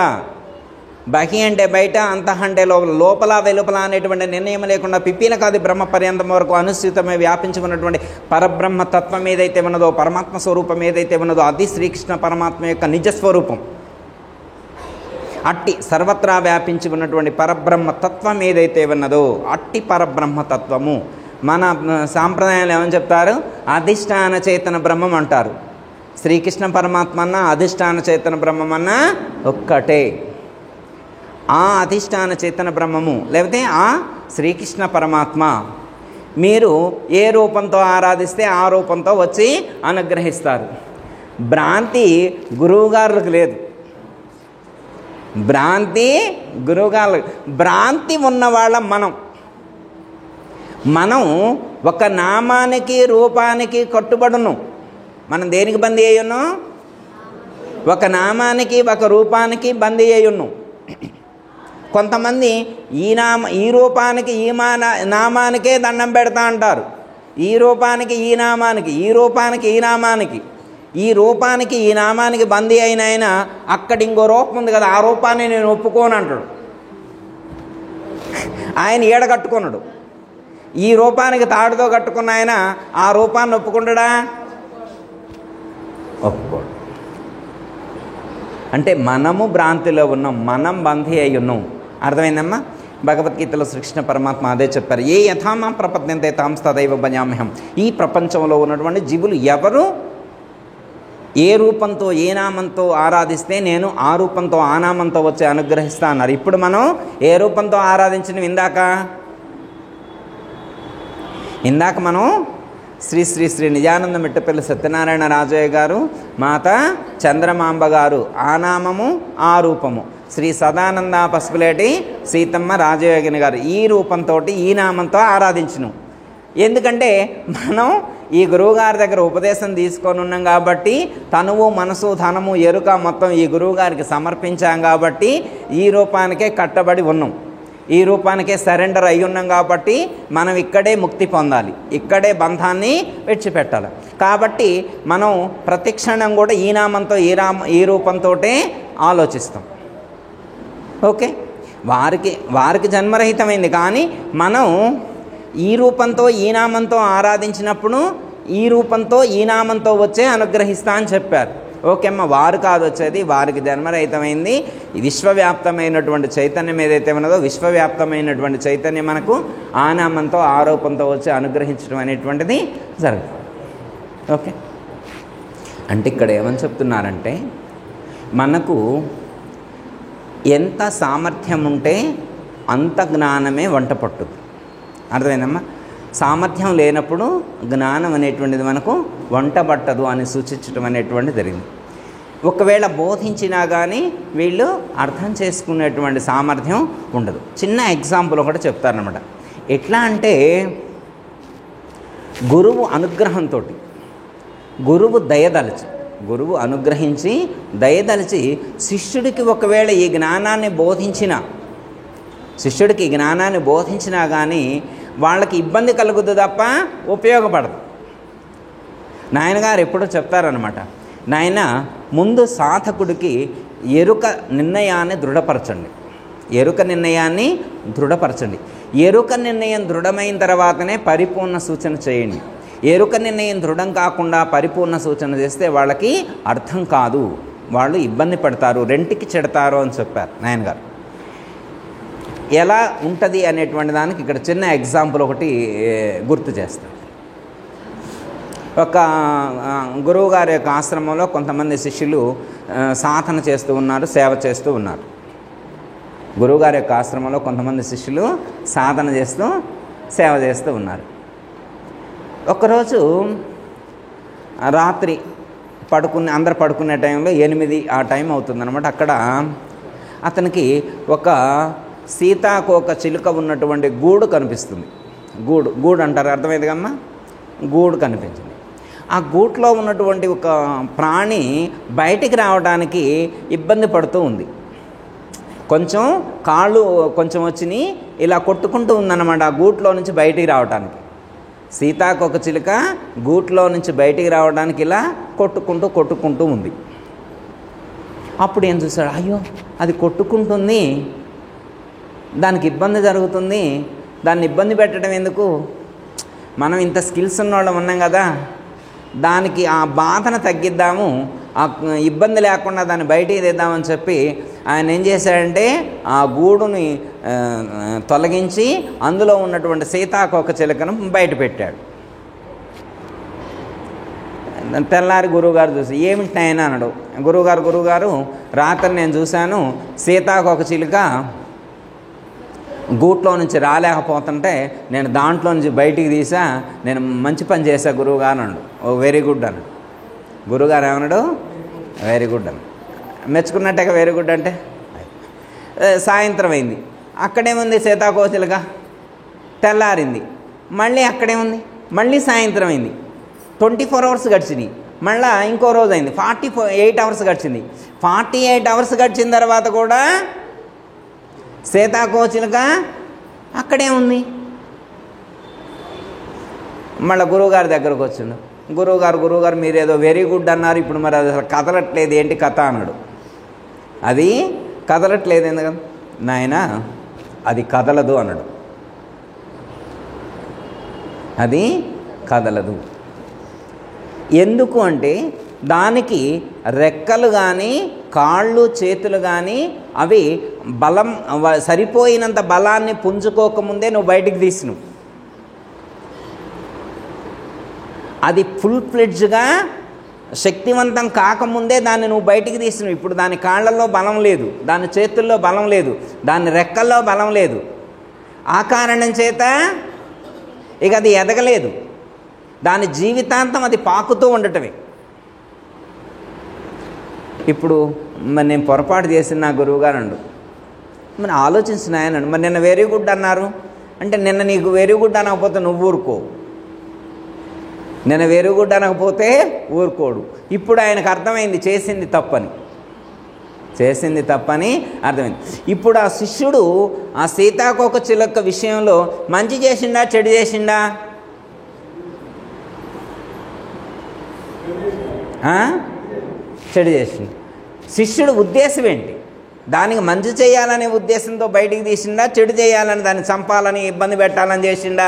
బహి అంటే బయట, అంతః అంటే లోపల, లోపల వెలుపల అనేటువంటి నిర్ణయం లేకుండా పిప్పీలకాది బ్రహ్మ పర్యంతం వరకు అనుసృతమై వ్యాపించి ఉన్నటువంటి పరబ్రహ్మ తత్వం ఏదైతే ఉన్నదో, పరమాత్మ స్వరూపం ఏదైతే ఉన్నదో అది శ్రీకృష్ణ పరమాత్మ యొక్క నిజస్వరూపం. అట్టి సర్వత్రా వ్యాపించి ఉన్నటువంటి పరబ్రహ్మ తత్వం ఏదైతే ఉన్నదో అట్టి పరబ్రహ్మ తత్వము మన సాంప్రదాయాలు ఏమని చెప్తారు? అధిష్టాన చేతన బ్రహ్మం అంటారు. శ్రీకృష్ణ పరమాత్మ అన్న అధిష్టాన చేతన బ్రహ్మం అన్న ఒక్కటే. ఆ అధిష్టాన చేతన బ్రహ్మము లేకపోతే ఆ శ్రీకృష్ణ పరమాత్మ మీరు ఏ రూపంతో ఆరాధిస్తే ఆ రూపంతో వచ్చి అనుగ్రహిస్తారు. భ్రాంతి గురువుగారులకు లేదు. భ్రాంతి గురువుగారు, భ్రాంతి ఉన్నవాళ్ళం మనం ఒక నామానికి రూపానికి కట్టుబడును. మనం దేనికి బందీ అయ్యున్నాం? ఒక నామానికి ఒక రూపానికి బందీ అయ్యున్నాం. కొంతమంది ఈ రూపానికి ఈ నామానికే దండం పెడతా అంటారు. ఈ రూపానికి ఈ నామానికి, ఈ రూపానికి ఈ నామానికి, ఈ రూపానికి ఈ నామానికి బందీ అయిన ఆయన అక్కడ ఇంకో రూపం ఉంది కదా, ఆ రూపాన్ని నేను ఒప్పుకోను అంటాడు. ఆయన ఈడ కట్టుకున్నాడు. ఈ రూపానికి తాడుతో కట్టుకున్న ఆయన ఆ రూపాన్ని ఒప్పుకుంటాడా? ఒప్పుకోడు. అంటే మనము భ్రాంతిలో ఉన్నాం, మనం బంధీ అయి ఉన్నాం. అర్థమైందమ్మా? భగవద్గీతలో శ్రీకృష్ణ పరమాత్మ అదే చెప్పారు. ఏ యథామా ప్రపద్యంతే తాం తదైవ భజామ్యహం. ఈ ప్రపంచంలో ఉన్నటువంటి జీవులు ఎవరు ఏ రూపంతో ఏ నామంతో ఆరాధిస్తే నేను ఆ రూపంతో ఆ నామంతో వచ్చి అనుగ్రహిస్తా అన్నారు. ఇప్పుడు మనం ఏ రూపంతో ఆరాధించిన ఇందాక మనం శ్రీ శ్రీ శ్రీ నిజానంద మిట్టపల్లి సత్యనారాయణ రాజయ్య గారు, మాత చంద్రమాంబ గారు ఆ నామము ఆ రూపము, శ్రీ సదానంద పసుపులేటి సీతమ్మ రాజయోగిని గారు ఈ రూపంతో ఈ నామంతో ఆరాధించును. ఎందుకంటే మనం ఈ గురువుగారి దగ్గర ఉపదేశం తీసుకొని ఉన్నాం కాబట్టి తనువు, మనసు, ధనము, ఎరుక మొత్తం ఈ గురువుగారికి సమర్పించాం కాబట్టి ఈ రూపానికే కట్టబడి ఉన్నాం, ఈ రూపానికే సరెండర్ అయి ఉన్నాం కాబట్టి మనం ఇక్కడే ముక్తి పొందాలి, ఇక్కడే బంధాన్ని విడిచిపెట్టాలి. కాబట్టి మనం ప్రతి క్షణం కూడా ఈ నామంతో ఈ రూపంతో ఆలోచిస్తాం. ఓకే, వారికి జన్మరహితమైంది. కానీ మనం ఈ రూపంతో ఈ నామంతో ఆరాధించినప్పుడు ఈ రూపంతో ఈ నామంతో వచ్చే అనుగ్రహిస్తా అని చెప్పారు. ఓకే అమ్మ, వారు కాదు వచ్చేది, వారికి జన్మరహితమైంది. విశ్వవ్యాప్తమైనటువంటి చైతన్యం ఏదైతే ఉన్నదో విశ్వవ్యాప్తమైనటువంటి చైతన్యం మనకు ఆ నామంతో ఆ రూపంతో వచ్చి అనుగ్రహించడం అనేటువంటిది జరుగుతుంది. ఓకే, అంటే ఇక్కడ ఏమని చెప్తున్నారంటే మనకు ఎంత సామర్థ్యం ఉంటే అంత జ్ఞానమే వంట పట్టుద్ది. అర్థమైందమ్మా? సామర్థ్యం లేనప్పుడు జ్ఞానం అనేటువంటిది మనకు వంట పట్టదు అని సూచించడం అనేటువంటిది జరిగింది. ఒకవేళ బోధించినా కానీ వీళ్ళు అర్థం చేసుకునేటువంటి సామర్థ్యం ఉండదు. చిన్న ఎగ్జాంపుల్ ఒకటి చెప్తారనమాట. ఎట్లా అంటే గురువు అనుగ్రహంతో, గురువు దయదలచి, గురువు అనుగ్రహించి దయదలిచి శిష్యుడికి ఒకవేళ ఈ జ్ఞానాన్ని బోధించినా కానీ వాళ్ళకి ఇబ్బంది కలుగుద్ది తప్ప ఉపయోగపడదు. నాయనగారు ఎప్పుడూ చెప్తారనమాట, నాయన ముందు సాధకుడికి ఎరుక నిర్ణయాన్ని దృఢపరచండి, ఎరుక నిర్ణయం దృఢమైన తర్వాతనే పరిపూర్ణ సూచన చేయండి. ఎరుక నిర్ణయం దృఢం కాకుండా పరిపూర్ణ సూచన చేస్తే వాళ్ళకి అర్థం కాదు, వాళ్ళు ఇబ్బంది పడతారు, రెంటికి చెడతారు అని చెప్పారు నాయనగారు. ఎలా ఉంటుంది అనేటువంటి దానికి ఇక్కడ చిన్న ఎగ్జాంపుల్ ఒకటి గుర్తు చేస్తాను. ఒక గురువుగారి యొక్క ఆశ్రమంలో కొంతమంది శిష్యులు సాధన చేస్తూ ఉన్నారు, సేవ చేస్తూ ఉన్నారు. గురువుగారి యొక్క ఆశ్రమంలో కొంతమంది శిష్యులు సాధన చేస్తూ సేవ చేస్తూ ఉన్నారు. ఒకరోజు రాత్రి అందరు పడుకునే టైంలో 8 ఆ టైం అవుతుందన్నమాట. అక్కడ అతనికి ఒక సీతాకోక చిలుక ఉన్నటువంటి గూడు కనిపిస్తుంది. గూడు అంటారు, అర్థమైంది కమ్మా, గూడు కనిపించింది. ఆ గూట్లో ఉన్నటువంటి ఒక ప్రాణి బయటికి రావడానికి ఇబ్బంది పడుతూ ఉంది. కొంచెం కాళ్ళు కొంచెం వచ్చినాయి, ఇలా కొట్టుకుంటూ ఉందన్నమాట ఆ గూట్లో నుంచి బయటికి రావడానికి. సీతాకోక చిలుక గూట్లో నుంచి బయటికి రావడానికి ఇలా కొట్టుకుంటూ ఉంది. అప్పుడు ఏం చూశాడు, అయ్యో అది కొట్టుకుంటుంది, దానికి ఇబ్బంది జరుగుతుంది, దాన్ని ఇబ్బంది పెట్టడం ఎందుకు, మనం ఇంత స్కిల్స్ ఉన్నవాళ్ళం ఉన్నాం కదా, దానికి ఆ బాధను తగ్గిద్దాము, ఆ ఇబ్బంది లేకుండా దాన్ని బయటికి తెద్దామని చెప్పి ఆయన ఏం చేశాడంటే ఆ గూడుని తొలగించి అందులో ఉన్నటువంటి సీతాకోక చిలుకను బయట పెట్టాడు. తెల్లారి గురువుగారు చూసి, ఏమిటి నాయనా అన్నాడు. గురువుగారు రాత్రి నేను చూశాను, సీతాకోక చిలుక గూట్లో నుంచి రాలేకపోతుంటే నేను దాంట్లో నుంచి బయటికి తీసా, నేను మంచి పని చేశా గురువుగారు అన్నాడు. ఓ వెరీ గుడ్ అన్నాడు. గురువుగారు ఏమన్నాడు, వెరీ గుడ్ అన్నాడు. మెచ్చుకున్నట్టే వెరీ గుడ్ అంటే. సాయంత్రం అయింది, అక్కడేముంది సీతాకోక చిలుక, తెల్లారింది, మళ్ళీ అక్కడేముంది, మళ్ళీ సాయంత్రం అయింది, 24 అవర్స్ గడిచినాయి, మళ్ళీ ఇంకో రోజు అయింది, 48 అవర్స్ గడిచింది. 48 అవర్స్ గడిచిన తర్వాత కూడా సీతాకోక చిలుక అక్కడే ఉంది. మళ్ళీ గురువుగారి దగ్గరకు వచ్చిండు. గురువుగారు మీరేదో వెరీ గుడ్ అన్నారు, ఇప్పుడు మరి అది అసలు కదలట్లేదు, ఏంటి కథ అన్నాడు. అది కదలట్లేదు ఎందుకని, నాయన అది కదలదు అన్నాడు. అది కదలదు ఎందుకు అంటే దానికి రెక్కలు కానీ కాళ్ళు చేతులు కానీ అవి బలం సరిపోయినంత బలాన్ని పుంజుకోకముందే నువ్వు బయటికి తీసినావు. అది ఫుల్ ఫ్లెడ్జ్గా శక్తివంతం కాకముందే దాన్ని నువ్వు బయటికి తీసినావు. ఇప్పుడు దాని కాళ్ళల్లో బలం లేదు, దాని చేతుల్లో బలం లేదు, దాని రెక్కల్లో బలం లేదు. ఆ కారణం చేత ఇక అది ఎదగలేదు. దాని జీవితాంతం అది పాకుతూ ఉండటమే. ఇప్పుడు మరి నేను పొరపాటు చేసిన నా గురువుగారు అండు, మరి ఆలోచించిన ఆయన మరి నిన్న వెరీ గుడ్ అన్నారు అంటే, నిన్న నీకు వెరీ గుడ్ అనకపోతే నువ్వు ఊరుకో, నిన్న వెరీ గుడ్ అనకపోతే ఊరుకోడు. ఇప్పుడు ఆయనకు అర్థమైంది చేసింది తప్పని అర్థమైంది. ఇప్పుడు ఆ శిష్యుడు ఆ సీతాకోక చిలుక విషయంలో మంచి చేసిండా చెడు చేసిండా? చెడు చేసిండు. శిష్యుడు ఉద్దేశం ఏంటి? దానికి మంచి చేయాలనే ఉద్దేశంతో బయటికి తీసిండా, చెడు చేయాలని దాన్ని చంపాలని ఇబ్బంది పెట్టాలని చేసిండా?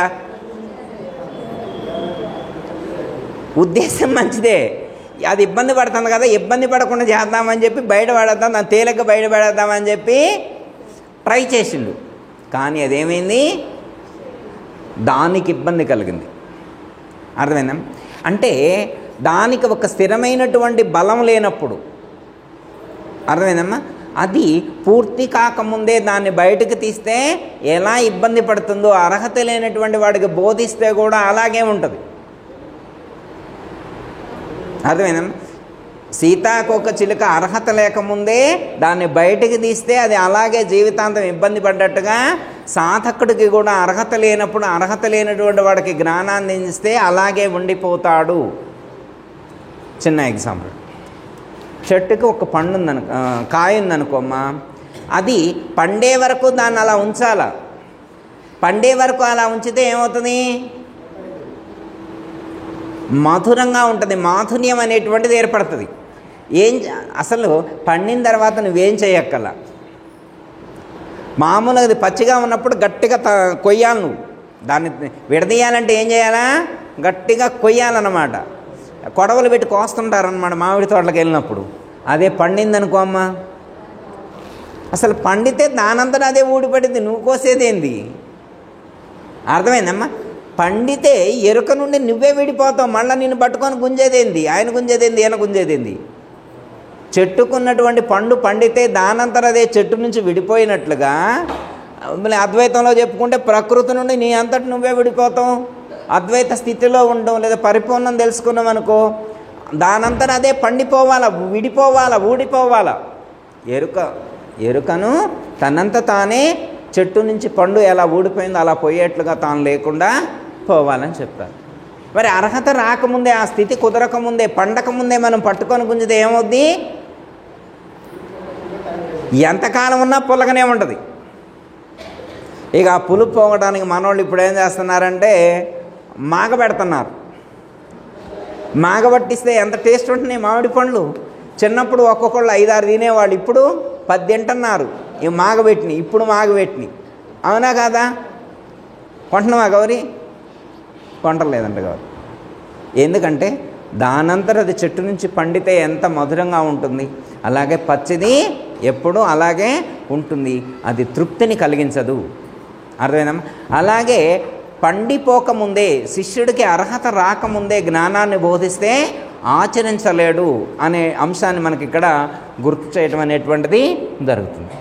ఉద్దేశం మంచిదే, అది ఇబ్బంది పడుతుంది కదా, ఇబ్బంది పడకుండా చేద్దామని చెప్పి బయటపడేద్దాం, దాన్ని తేలిక బయటపడేద్దామని చెప్పి ట్రై చేసిండు. కానీ అదేమైంది, దానికి ఇబ్బంది కలిగింది. అర్థమైందా? అంటే దానికి ఒక స్థిరమైనటువంటి బలం లేనప్పుడు, అర్థమైందమ్మా, అది పూర్తి కాకముందే దాన్ని బయటకు తీస్తే ఎలా ఇబ్బంది పడుతుందో అర్హత లేనటువంటి వాడికి బోధిస్తే కూడా అలాగే ఉంటుంది. అర్థమైందమ్మా? సీతాకోక చిలుక అర్హత లేకముందే దాన్ని బయటికి తీస్తే అది అలాగే జీవితాంతం ఇబ్బంది పడ్డట్టుగా సాధకుడికి కూడా అర్హత లేనప్పుడు అర్హత లేనటువంటి వాడికి జ్ఞానాన్ని ఇస్తే అలాగే ఉండిపోతాడు. చిన్న ఎగ్జాంపుల్, చెట్టుకి ఒక పండు కాయ ఉందనుకోమ్మా, అది పండే వరకు దాన్ని అలా ఉంచాల. పండే వరకు అలా ఉంచితే ఏమవుతుంది, మధురంగా ఉంటుంది, మాధుర్యం అనేటువంటిది ఏర్పడుతుంది. అసలు పండిన తర్వాత నువ్వేం చేయక్కల, మామూలుగా అది పచ్చిగా ఉన్నప్పుడు గట్టిగా కొయ్యాలి. నువ్వు దాన్ని విడదీయాలంటే ఏం చేయాలా, గట్టిగా కొయ్యాలన్నమాట. కొడవలు పెట్టి కోస్తుంటారనమాట మామిడి తోటలకు వెళ్ళినప్పుడు. అదే పండిందనుకో అమ్మ, అసలు పండితే దానంతట అదే ఊడిపడింది, నువ్వు కోసేదేంది? అర్థమైందమ్మా? పండితే ఎరుక నుండి నువ్వే విడిపోతావు, మళ్ళీ నిన్ను పట్టుకొని గుంజేదేంది? ఆయన గుంజేదేంది, ఈయన గుంజేదేంది? చెట్టుకున్నటువంటి పండు పండితే దానంతట అదే చెట్టు నుంచి విడిపోయినట్లుగా మళ్ళీ అద్వైతంలో చెప్పుకుంటే ప్రకృతి నుండి నీ అంతటి నువ్వే విడిపోతావు. అద్వైత స్థితిలో ఉండడం లేదా పరిపూర్ణం తెలుసుకున్నాం అనుకో, దానంతట అదే పండిపోవాలా, విడిపోవాలా, ఊడిపోవాలా. ఎరుకను తనంత తానే చెట్టు నుంచి పండు ఎలా ఊడిపోయిందో అలా పోయేట్లుగా తాను లేకుండా పోవాలని చెప్పారు. మరి అర్హత రాకముందే, ఆ స్థితి కుదరకముందే, పండకముందే మనం పట్టుకొని గుంజితే ఏమవుద్ది? ఎంతకాలం ఉన్నా పుల్లగానే ఉంటుంది. ఇక ఆ పులుపు పోవడానికి మనోళ్ళు ఇప్పుడు ఏం చేస్తున్నారంటే మాగబెడుతున్నారు. మాగబట్టిస్తే ఎంత టేస్ట్ ఉంటున్నాయి మామిడి పండ్లు. చిన్నప్పుడు ఒక్కొక్కళ్ళు 5-6 తినేవాళ్ళు, ఇప్పుడు 10 తింటున్నారు. ఇవి మాగబెట్టినాయి, ఇప్పుడు మాగబెట్టినాయి. అవునా కాదా? కొంటున్నావా గౌరీ? కొంటలేదంట గౌరీ. ఎందుకంటే దానంతట అది చెట్టు నుంచి పండితే ఎంత మధురంగా ఉంటుంది, అలాగే పచ్చిది ఎప్పుడూ అలాగే ఉంటుంది, అది తృప్తిని కలిగించదు. అర్థమైందమ్మా? అలాగే పండిపోకముందే, శిష్యుడికి అర్హత రాకముందే జ్ఞానాన్ని బోధిస్తే ఆచరించలేడు అనే అంశాన్ని మనకి ఇక్కడ గుర్తు చేయటం అనేటువంటిది జరుగుతుంది.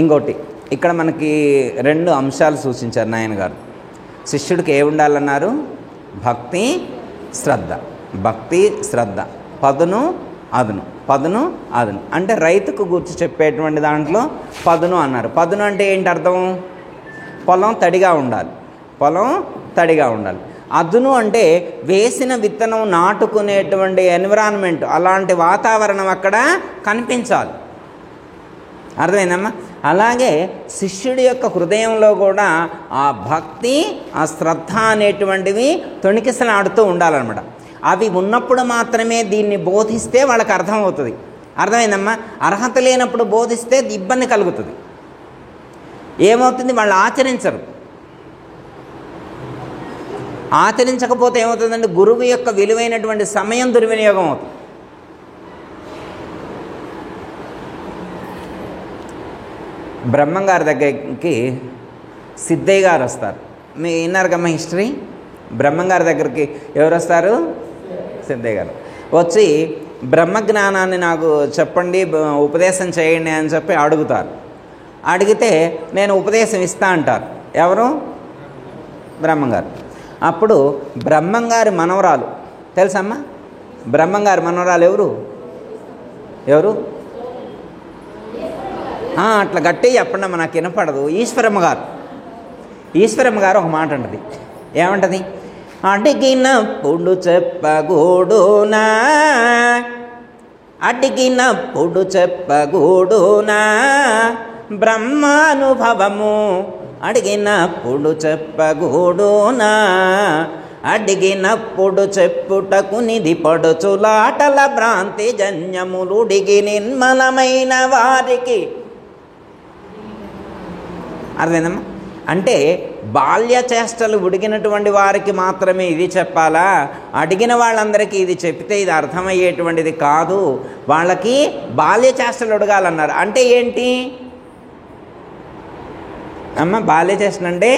ఇంకోటి ఇక్కడ మనకి 2 అంశాలు సూచించారు నాయన గారు. శిష్యుడికి ఏ ఉండాలన్నారు? భక్తి, శ్రద్ధ. భక్తి, శ్రద్ధ, పదును అదును, పదును అదును. అంటే రైతుకు గుర్తు చెప్పేటువంటి దాంట్లో పదును అన్నారు. పదును అంటే ఏంటి అర్థం? పొలం తడిగా ఉండాలి, పొలం తడిగా ఉండాలి. అదును అంటే వేసిన విత్తనం నాటుకునేటువంటి ఎన్విరాన్మెంట్, అలాంటి వాతావరణం అక్కడ కనిపించాలి. అర్థమైందమ్మా? అలాగే శిష్యుడి యొక్క హృదయంలో కూడా ఆ భక్తి, ఆ శ్రద్ధ అనేటువంటివి తొణికిసలాడుతూ ఉండాలన్నమాట. అవి ఉన్నప్పుడు మాత్రమే దీన్ని బోధిస్తే వాళ్ళకి అర్థమవుతుంది. అర్థమైందమ్మా? అర్హత లేనప్పుడు బోధిస్తే ఇబ్బంది కలుగుతుంది. ఏమవుతుంది? వాళ్ళు ఆచరించరు. ఆచరించకపోతే ఏమవుతుందంటే గురువు యొక్క విలువైనటువంటి సమయం దుర్వినియోగం అవుతుంది. బ్రహ్మంగారి దగ్గరికి సిద్ధయ్య గారు వస్తారు. మీ విన్నారు కమ్మ హిస్టరీ. బ్రహ్మంగారి దగ్గరికి ఎవరు వస్తారు? సిద్ధయ్య గారు వచ్చి బ్రహ్మజ్ఞానాన్ని నాకు చెప్పండి, ఉపదేశం చేయండి అని చెప్పి అడుగుతారు. అడిగితే నేను ఉపదేశం ఇస్తా అంటారు. ఎవరు? బ్రహ్మంగారు. అప్పుడు బ్రహ్మంగారి మనవరాలు తెలుసమ్మా? బ్రహ్మంగారి మనవరాలు ఎవరు? అట్లా గట్టి చెప్పండి, నాకు వినపడదు. ఈశ్వరమ్మ గారు ఒక మాట అంటది. ఏమంటది? అడిగినప్పుడు చెప్పగూడునా, అడిగినప్పుడు చెప్పగూడునా బ్రహ్మానుభవము, అడిగినప్పుడు చెప్పగూడునా, అడిగినప్పుడు చెప్పుటకు నిధి పడుచులాటల భ్రాంతి జన్యములుడిగి నిర్మలమైన వారికి. అర్థమైందమ్మా? అంటే బాల్య చేష్టలు ఉడిగినటువంటి వారికి మాత్రమే ఇది చెప్పాలా? అడిగిన వాళ్ళందరికీ ఇది చెప్తే ఇది అర్థమయ్యేటువంటిది కాదు. వాళ్ళకి బాల్య చేష్టలు ఉడగాలన్నారు. అంటే ఏంటి అమ్మ? బాల్య చేష్టలు అంటే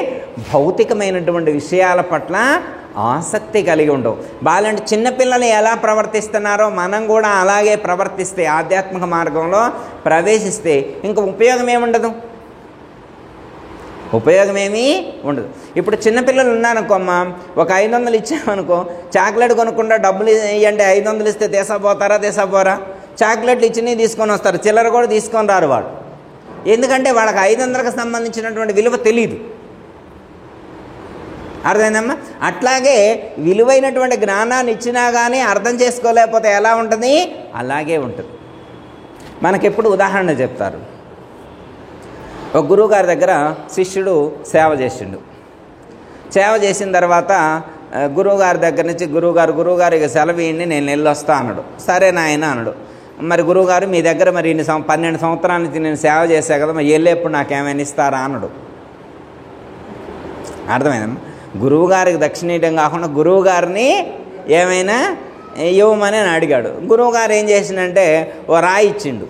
భౌతికమైనటువంటి విషయాల పట్ల ఆసక్తి కలిగి ఉండవు. బాలంటే చిన్నపిల్లలు ఎలా ప్రవర్తిస్తున్నారో మనం కూడా అలాగే ప్రవర్తిస్తే, ఆధ్యాత్మిక మార్గంలో ప్రవేశిస్తే ఇంక ఉపయోగం ఏముండదు, ఉపయోగమేమీ ఉండదు. ఇప్పుడు చిన్నపిల్లలు ఉన్నారనుకో అమ్మ, ఒక 500 ఇచ్చామనుకో, చాక్లెట్ కొనుక్కుండా డబ్బులు ఇవ్వండి 500 ఇస్తే తీసపోరా? చాక్లెట్లు ఇచ్చినవి తీసుకొని వస్తారు, చిల్లర కూడా తీసుకొని రారు వాడు. ఎందుకంటే వాళ్ళకి 500కి సంబంధించినటువంటి విలువ తెలియదు. అర్థమైందమ్మా? అట్లాగే విలువైనటువంటి జ్ఞానాన్ని ఇచ్చినా కానీ అర్థం చేసుకోలేకపోతే ఎలా ఉంటుంది? అలాగే ఉంటుంది. మనకెప్పుడు ఉదాహరణ చెప్తారు. ఒక గురువుగారి దగ్గర శిష్యుడు సేవ చేసిండు. సేవ చేసిన తర్వాత గురువుగారి దగ్గర నుంచి గురువుగారు ఇక సెలవు ఇవ్వండి, నేను వెళ్ళొస్తా అన్నాడు. సరే నాయన అన్నాడు. మరి గురువుగారు మీ దగ్గర మరి 12 సంవత్సరాల నుంచి నేను సేవ చేశా కదా, మరి వెళ్ళేప్పుడు నాకేమైనా ఇస్తారా అన్నాడు. అర్థమైందమ్మా? గురువుగారికి దక్షిణ ఇవ్వడం కాకుండా గురువుగారిని ఏమైనా ఇవ్వమని అని అడిగాడు. గురువుగారు ఏం చేసిందంటే ఓ రాయి ఇచ్చిండు.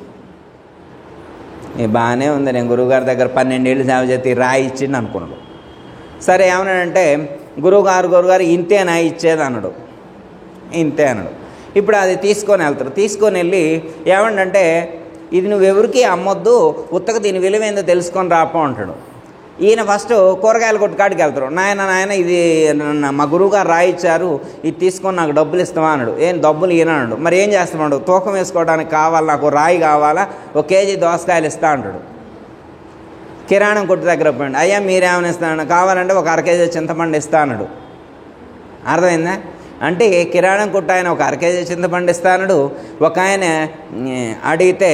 బాగానే ఉంది, నేను గురువుగారి దగ్గర 12 ఏళ్ళు సేవ చేసి రాయి ఇచ్చిండు అనుకున్నాడు. సరే ఏమన్నాడంటే గురువుగారు ఇంతేనా ఇచ్చేది అన్నాడు. ఇంతే అన్నాడు. ఇప్పుడు అది తీసుకొని వెళ్తారు. తీసుకొని వెళ్ళి ఏమండంటే ఇది నువ్వెవరికి అమ్మొద్దు, ఉత్తగా దీని విలువ ఏందో తెలుసుకొని రాపో అంటాడు. ఈయన ఫస్ట్ కూరగాయల కొట్టు కాడికి వెళ్తారు. నాయన ఇది మా గురువుగారు రాయిచ్చారు, ఇది తీసుకొని నాకు డబ్బులు ఇస్తావా అన్నాడు. ఏం డబ్బులు ఈయనన్నాడు. మరి ఏం చేస్తామన్నాడు. తూకం వేసుకోవడానికి కావాలి, నాకు రాయి కావాలా, 1 కేజీ దోసకాయలు ఇస్తా అంటాడు. కిరాణం కొట్టు దగ్గర పోయిండు. అయ్యా మీరేమైనా ఇస్తాను, కావాలంటే 1 అర కేజీ చింతపండు ఇస్తా అన్నాడు. అర్థమైందా? అంటే కిరాణం కొట్టు ఆయన 1 అర కేజీ చింతపండు ఇస్తా అన్నాడు. ఒక ఆయన అడిగితే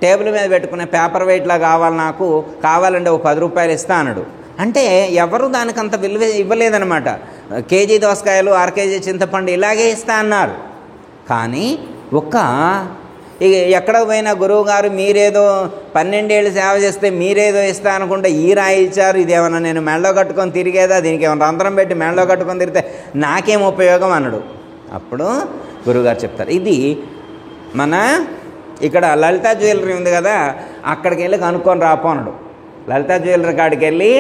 టేబుల్ మీద పెట్టుకునే పేపర్ వెయిట్లా కావాలి, నాకు కావాలంటే 10 రూపాయలు ఇస్తా అన్నాడు. అంటే ఎవరు దానికి అంత విలువ ఇవ్వలేదన్నమాట. కేజీ దోసకాయలు, 1 కేజీ చింతపండు ఇలాగే ఇస్తా అన్నారు. కానీ ఎక్కడ పోయినా గురువుగారు మీరేదో 12 ఏళ్ళు సేవ చేస్తే మీరేదో ఇస్తా అనుకుంటే ఈ రాయి ఇచ్చారు, ఇదేమన్నా నేను మెడలో కట్టుకొని తిరిగేదా, దీనికి ఏమైనా రంధ్రం పెట్టి మెడలో కట్టుకొని తిరిగితే నాకేం ఉపయోగం అన్నాడు. అప్పుడు గురువుగారు చెప్తారు, ఇది మన ఇక్కడ లలితా జ్యువెలరీ ఉంది కదా, అక్కడికి వెళ్ళి కనుక్కొని రాపో అన్నాడు. లలితా జ్యువెలరీ కాడికి వెళ్ళి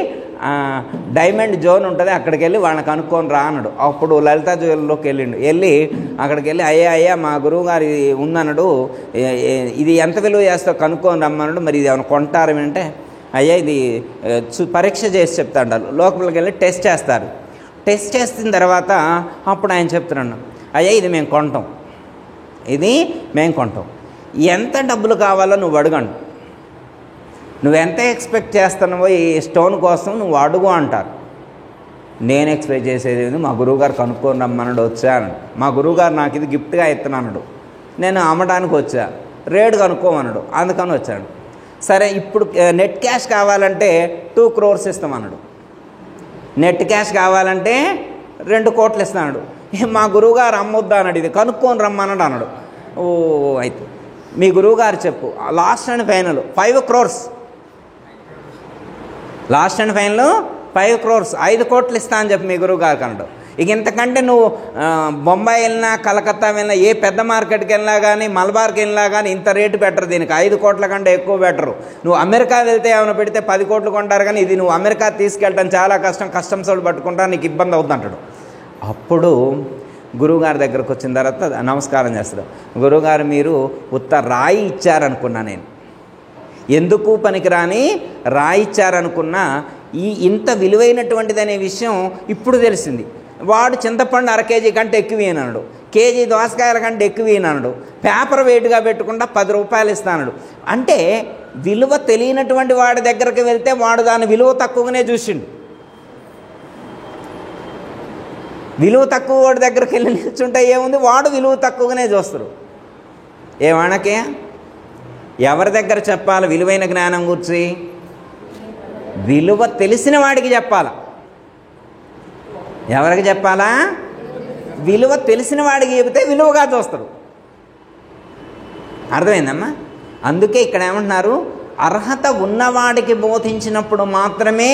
డైమండ్ జోన్ ఉంటుంది, అక్కడికి వెళ్ళి వాళ్ళని కనుక్కొని రా అన్నాడు. అప్పుడు లలితా జ్యువెలరీలోకి వెళ్ళి అక్కడికి వెళ్ళి అయ్యా మా గురువు గారు ఉందన్నాడు, ఇది ఎంత విలువ చేస్తావు కనుక్కొని రమ్మన్నాడు, మరి ఇది ఏమైనా కొంటారు అంటే అయ్యా ఇది పరీక్ష చేసి చెప్తాడు. లోపలికి వెళ్ళి టెస్ట్ చేస్తారు. టెస్ట్ చేసిన తర్వాత అప్పుడు ఆయన చెప్తున్నాడు, అయ్యా ఇది మేము కొంటాం, ఎంత డబ్బులు కావాలో నువ్వు అడగండి, నువ్వెంత ఎక్స్పెక్ట్ చేస్తున్నావో ఈ స్టోన్ కోసం నువ్వు అడుగు అంటారు. నేను ఎక్స్పెక్ట్ చేసేది మా గురువుగారు కనుక్కొని రమ్మన్నాడు వచ్చాను. మా గురువుగారు నాకు ఇది గిఫ్ట్గా ఇస్తున్నాడు, నేను అమ్మడానికి వచ్చా, రేటు కనుక్కోమన్నాడు, అందుకని వచ్చాడు. సరే ఇప్పుడు నెట్ క్యాష్ కావాలంటే 2 crores ఇస్తామన్నాడు. నెట్ క్యాష్ కావాలంటే 2 కోట్లు ఇస్తాడు. మా గురువుగారు అమ్మొద్దా అన్నాడు, ఇది కనుక్కొని రమ్మన్నాడు అన్నాడు. ఓ అయితే మీ గురువుగారు చెప్పు, last and final 5 crores, last and final 5 crores, 5 కోట్లు ఇస్తా అని చెప్పి మీ గురువుగారు అన్నాడు. ఇక ఇంతకంటే నువ్వు బొంబాయి వెళ్ళినా, కలకత్తా వెళ్ళినా, ఏ పెద్ద మార్కెట్కి వెళ్ళినా కానీ, మలబార్కి వెళ్ళినా కానీ ఇంత రేటు పెట్టరు దీనికి, 5 కోట్ల కంటే ఎక్కువ పెట్టరు. నువ్వు అమెరికా వెళ్తే ఏమైనా పెడితే 10 కోట్లు కొంటారు, కానీ ఇది నువ్వు అమెరికా తీసుకెళ్ళటం చాలా కష్టం, కస్టమ్స్ వాళ్ళు పట్టుకుంటా, నీకు ఇబ్బంది అవుతుంది అంటాడు. అప్పుడు గురువుగారి దగ్గరకు వచ్చిన తర్వాత నమస్కారం చేస్తాడు. గురువుగారు మీరు ఉత్త రాయి ఇచ్చారనుకున్నా, నేను ఎందుకు పనికిరాని రాయి ఇచ్చారనుకున్నా, ఇంత విలువైనటువంటిది అనే విషయం ఇప్పుడు తెలిసింది. వాడు చింతపండు 1 కేజీ కంటే ఎక్కువ అన్నాడు, కేజీ దోసకాయల కంటే ఎక్కువ అన్నాడు, పేపర్ వెయిట్గా పెట్టుకుంటా 10 రూపాయలు ఇస్తాడు. అంటే విలువ తెలియనటువంటి వాడి దగ్గరికి వెళ్తే వాడు దాని విలువ తక్కువగానే చూసిండు. విలువ తక్కువ వాడి దగ్గరికి వెళ్ళి నిల్చుంటే ఏముంది, వాడు విలువ తక్కువగానే చూస్తారు. ఏమనకే ఎవరి దగ్గర చెప్పాలి విలువైన జ్ఞానం గురించి? విలువ తెలిసిన వాడికి చెప్పాల. ఎవరికి చెప్పాలా? విలువ తెలిసిన వాడికి చెబితే విలువగా చూస్తారు. అర్థమైందమ్మా? అందుకే ఇక్కడ ఏమంటున్నారు, అర్హత ఉన్నవాడికి బోధించినప్పుడు మాత్రమే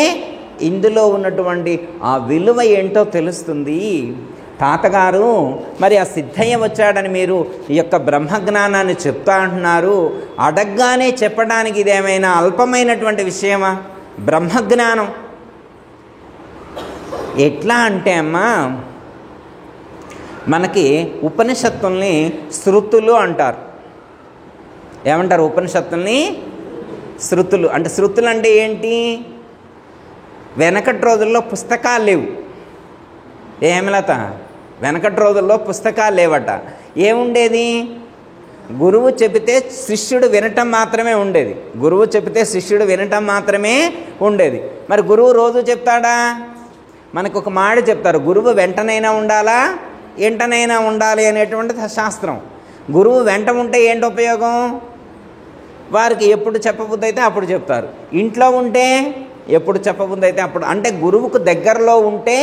ఇందులో ఉన్నటువంటి ఆ విలువ ఏంటో తెలుస్తుంది. తాతగారు మరి ఆ సిద్ధయ్య వచ్చాడని మీరు ఈ యొక్క బ్రహ్మజ్ఞానాన్ని చెప్తా అంటున్నారు, అడగ్గానే చెప్పడానికి ఇదేమైనా అల్పమైనటువంటి విషయమా? బ్రహ్మజ్ఞానం ఎట్లా అంటే అమ్మా, మనకి ఉపనిషత్తుల్ని శృతులు అంటారు. ఏమంటారు ఉపనిషత్తుల్ని? శృతులు. అంటే శృతులు అంటే ఏంటి? వెనకటి రోజుల్లో పుస్తకాలు లేవు. ఏమలత? వెనకటి రోజుల్లో పుస్తకాలు లేవట. ఏముండేది? గురువు చెబితే శిష్యుడు వినటం మాత్రమే ఉండేది. గురువు చెబితే శిష్యుడు వినటం మాత్రమే ఉండేది. మరి గురువు రోజు చెప్తాడా? మనకు ఒక మాట చెప్తారు, గురువు వెంటనైనా ఉండాలా, ఎంటనైనా ఉండాలి అనేటువంటి శాస్త్రం. గురువు వెంట ఉంటే ఏంటి ఉపయోగం? వారికి ఎప్పుడు చెప్పబుద్ధి అయితే అప్పుడు చెప్తారు. ఇంట్లో ఉంటే ఎప్పుడు చెప్పబుద్ధి అయితే అప్పుడు. అంటే గురువుకు దగ్గరలో ఉంటే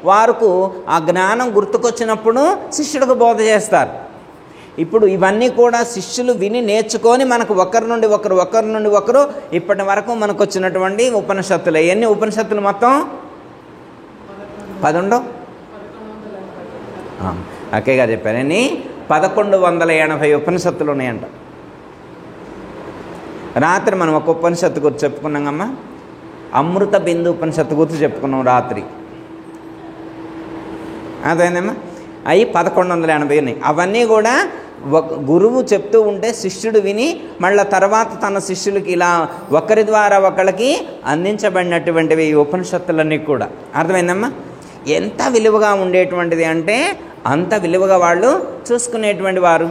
వారికి ఆ జ్ఞానం గుర్తుకొచ్చినప్పుడు శిష్యుడికి బోధ చేస్తారు. ఇప్పుడు ఇవన్నీ కూడా శిష్యులు విని నేర్చుకొని మనకు ఒకరి నుండి ఒకరు ఇప్పటి వరకు మనకు వచ్చినటువంటి ఉపనిషత్తులు. ఎన్ని ఉపనిషత్తులు మొత్తం? 11 అక్కయ్య గారు చెప్పారని 1180 ఉపనిషత్తులు ఉన్నాయంట. రాత్రి మనం ఒక ఉపనిషత్తు గురించి చెప్పుకున్నామమ్మా, అమృత బిందు ఉపనిషత్తు గురించి చెప్పుకున్నాం రాత్రి. అదేనమ్మా, అవి 1180 ఉన్నాయి. అవన్నీ కూడా గురువు చెప్తూ ఉంటే శిష్యుడు విని మళ్ళీ తర్వాత తన శిష్యులకి ఇలా ఒకరి ద్వారా ఒకరికి అందించబడినటువంటివి ఈ ఉపనిషత్తులన్నీ కూడా. అర్థమైందమ్మా? ఎంత విలువగా ఉండేటువంటిది అంటే అంత విలువగా వాళ్ళు చూసుకునేటువంటి వారు.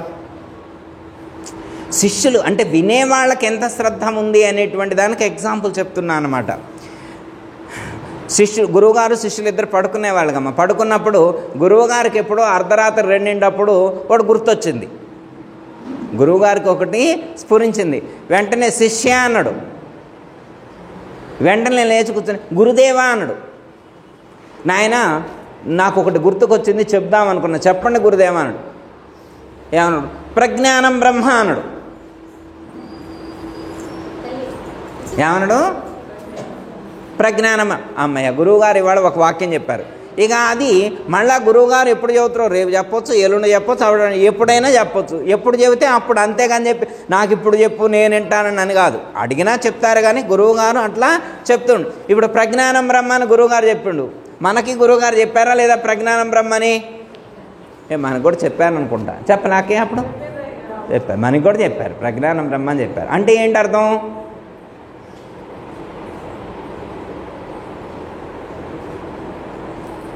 శిష్యులు అంటే వినేవాళ్ళకి ఎంత శ్రద్ధ ఉంది అనేటువంటి దానికి ఎగ్జాంపుల్ చెప్తున్నాను అనమాట. గురువుగారు శిష్యులు ఇద్దరు పడుకునేవాళ్ళకమ్మ. పడుకున్నప్పుడు గురువుగారికి ఎప్పుడో అర్ధరాత్రి 2 వాడు గుర్తొచ్చింది. గురువుగారికి ఒకటి స్ఫురించింది. వెంటనే శిష్య అన్నాడు. వెంటనే లేచి కూర్చొని గురుదేవా అన్నాడు. నాయన నాకు ఒకటి గుర్తుకొచ్చింది చెప్దామనుకున్నా, చెప్పండి గురుదేవా అన్నాడు. ఏమన్నాడు? ప్రజ్ఞానం బ్రహ్మ అన్నాడు. ఏమన్నాడు? ప్రజ్ఞానం. అమ్మయ్య, గురువుగారు ఇవాళ ఒక వాక్యం చెప్పారు. ఇక అది మళ్ళీ గురువుగారు ఎప్పుడు చెబుతారో రేపు చెప్పొచ్చు, ఎల్లుండి చెప్పొచ్చు, ఎప్పుడైనా చెప్పొచ్చు. ఎప్పుడు చెబితే అప్పుడు, అంతేగాని చెప్పి నాకు ఇప్పుడు చెప్పు నేను వింటానని అని కాదు. అడిగినా చెప్తారు కానీ గురువుగారు అట్లా చెప్తుండు. ఇప్పుడు ప్రజ్ఞానం బ్రహ్మ అని గురువుగారు చెప్పిండు. మనకి గురువుగారు చెప్పారా లేదా ప్రజ్ఞానం బ్రహ్మని? మనకు కూడా చెప్పారు అనుకుంటా. చెప్పనాకే అప్పుడు చెప్పారు, మనకి కూడా చెప్పారు ప్రజ్ఞానం బ్రహ్మ అని చెప్పారు. అంటే ఏంటి అర్థం?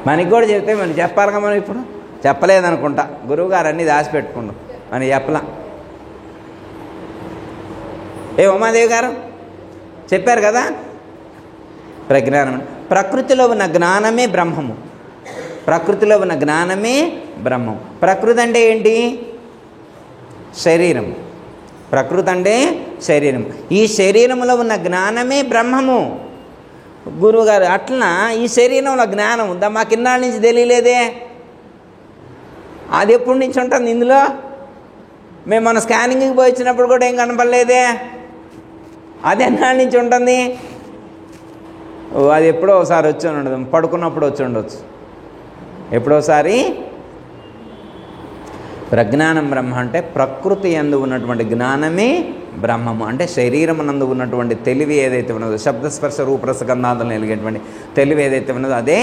మనకి కూడా చెప్తే మనం చెప్పాలిగా. మనం ఇప్పుడు చెప్పలేదనుకుంటా, గురువుగారు అన్నీ దాచిపెట్టుకున్నాం, మనం చెప్పలా. ఉమాదేవి గారు చెప్పారు కదా ప్రజ్ఞానం. ప్రకృతిలో ఉన్న జ్ఞానమే బ్రహ్మము. ప్రకృతిలో ఉన్న జ్ఞానమే బ్రహ్మం. ప్రకృతి అంటే ఏంటి? శరీరం. ప్రకృతి అంటే శరీరం. ఈ శరీరంలో ఉన్న జ్ఞానమే బ్రహ్మము. గురువుగారు అట్లా ఈ శరీరంలో జ్ఞానం ఉందా? మాకు ఇన్నాళ్ళ నుంచి తెలియలేదే. అది ఎప్పటి నుంచి ఉంటుంది ఇందులో? మేము మన స్కానింగ్కి పోయి వచ్చినప్పుడు కూడా ఏం కనపడలేదే. అది ఎన్నాళ్ళ నుంచి ఉంటుంది? అది ఎప్పుడో ఒకసారి వచ్చి ఉండదు, పడుకున్నప్పుడు వచ్చి ఉండొచ్చు, ఎప్పుడోసారి. ప్రజ్ఞానం బ్రహ్మ అంటే ప్రకృతి యందు ఉన్నటువంటి జ్ఞానమే బ్రహ్మము. అంటే శరీరమునందు ఉన్నటువంటి తెలివి ఏదైతే ఉన్నదో, శబ్దస్పర్శ రూపరసగంధాదులు కలిగేటువంటి తెలివి ఏదైతే ఉన్నదో అదే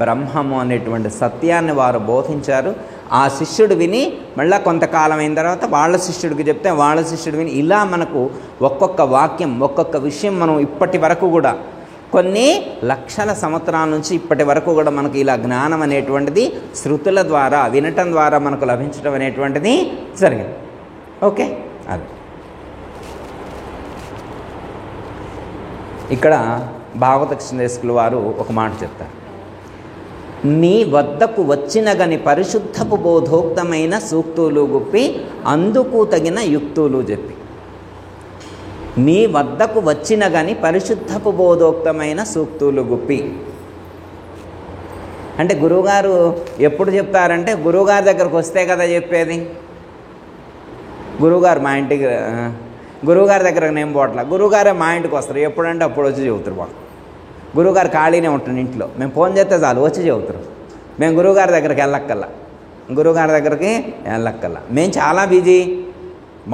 బ్రహ్మము అనేటువంటి సత్యాన్ని వారు బోధించారు. ఆ శిష్యుడు విని మళ్ళీ కొంతకాలం అయిన తర్వాత వాళ్ళ శిష్యుడికి చెప్తే వాళ్ళ శిష్యుడు విని ఇలా మనకు ఒక్కొక్క వాక్యం, ఒక్కొక్క విషయం మనం ఇప్పటి వరకు కూడా కొన్ని లక్షల సంవత్సరాల నుంచి ఇప్పటి వరకు కూడా మనకు ఇలా జ్ఞానం అనేటువంటిది శృతుల ద్వారా వినటం ద్వారా మనకు లభించడం అనేటువంటిది జరిగింది. ఓకే, అది ఇక్కడ భాగవత కృష్ణదేశకులు వారు ఒక మాట చెప్తారు. నీ వద్దకు వచ్చిన గని పరిశుద్ధపు బోధోక్తమైన సూక్తులు గుప్పి అందుకు తగిన యుక్తులు చెప్పి. నీ వద్దకు వచ్చిన గని పరిశుద్ధపు బోధోక్తమైన సూక్తులు గుప్పి అంటే గురువుగారు ఎప్పుడు చెప్తారంటే గురువుగారి దగ్గరకు వస్తే కదా చెప్పేది. గురువుగారు మా ఇంటికి, గురువుగారి దగ్గరకు నేను పోట్ల, గురువుగారే మా ఇంటికి వస్తారు. ఎప్పుడంటే అప్పుడు వచ్చి చెబుతారు. మాకు గురువుగారు ఖాళీనే ఉంటుంది ఇంట్లో, మేము ఫోన్ చేస్తే చాలు వచ్చి చెబుతారు. మేము గురువుగారి దగ్గరికి వెళ్ళక్కల్లా, గురువుగారి దగ్గరికి వెళ్ళక్కల్లా. మేము చాలా బిజీ,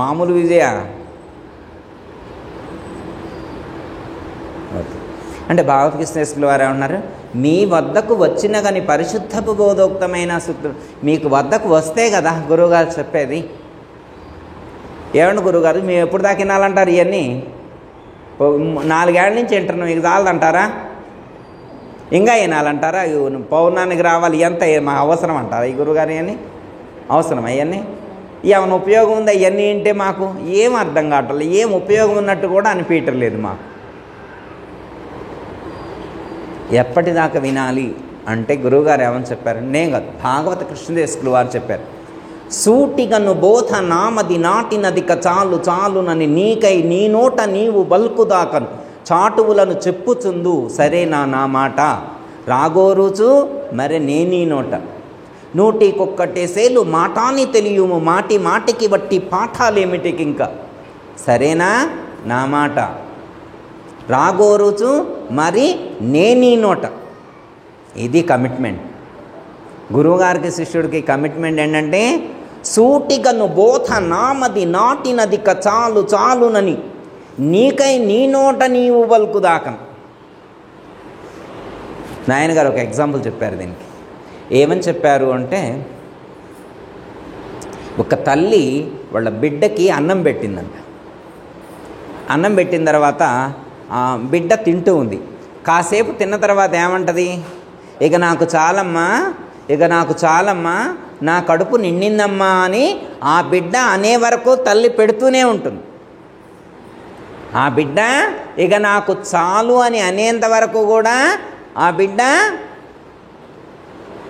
మామూలు బిజీయా. ఓకే, అంటే భాగవత కృష్ణేశ్వరులు వారు ఏమన్నారు? మీ వద్దకు వచ్చిన కానీ పరిశుద్ధపు బోధోక్తమైన సూక్తులు మీకు వద్దకు వస్తే కదా గురువుగారు చెప్పేది. ఏమండి గురువుగారు మేము ఎప్పుడు దాకా వినాలంటారు? ఇవన్నీ 4 ఏళ్ళ నుంచి వింటున్నాం, మీకు చాలదంటారా? ఇంకా వినాలంటారా? పౌర్ణానికి రావాలి, ఎంత మా అవసరం అంటారా ఈ గురువుగారు? ఇవన్నీ అవసరం? అవన్నీ ఏమైనా ఉపయోగం ఉందా? ఇవన్నీ వింటే మాకు ఏం అర్థం కావట్లేదు, ఏం ఉపయోగం ఉన్నట్టు కూడా అనిపించట్లేదు మాకు. ఎప్పటిదాకా వినాలి అంటే గురువుగారు ఏమని చెప్పారు? నేను కాదు, భాగవత కృష్ణదేశకులు వారు చెప్పారు. సూటిగను బోధ నామది నాటినదిక చాలు చాలునని నీకై నీ నోట నీవు బల్కుదాకను చాటువులను చెప్పుచుందు సరేనా నా మాట రాగోరుచు మరి నేనీ నోట నూటికొక్కటేసేలు మాటాని తెలియము మాటి మాటికి బట్టి పాఠాలేమిటికి ఇంకా సరేనా నా మాట రాగోరుచు మరి నేనీ నోట. ఇది కమిట్మెంట్. గురువుగారికి శిష్యుడికి కమిట్మెంట్ ఏంటంటే సూటిగను బోధ నామది నాటినదిక చాలు చాలునని నీకై నీ నోట నీవు పలుకుదాకను. నాయన గారు ఒక ఎగ్జాంపుల్ చెప్పారు దీనికి. ఏమని చెప్పారు అంటే, ఒక తల్లి వాళ్ళ బిడ్డకి అన్నం పెట్టిందంట. అన్నం పెట్టిన తర్వాత బిడ్డ తింటూ ఉంది. కాసేపు తిన్న తర్వాత ఏమంటది, ఇక నాకు చాలమ్మా, ఇక నాకు చాలమ్మా, నా కడుపు నిండిందమ్మా అని ఆ బిడ్డ అనే వరకు తల్లి పెడుతూనే ఉంటుంది. ఆ బిడ్డ ఇక నాకు చాలు అని అనేంత వరకు కూడా ఆ బిడ్డ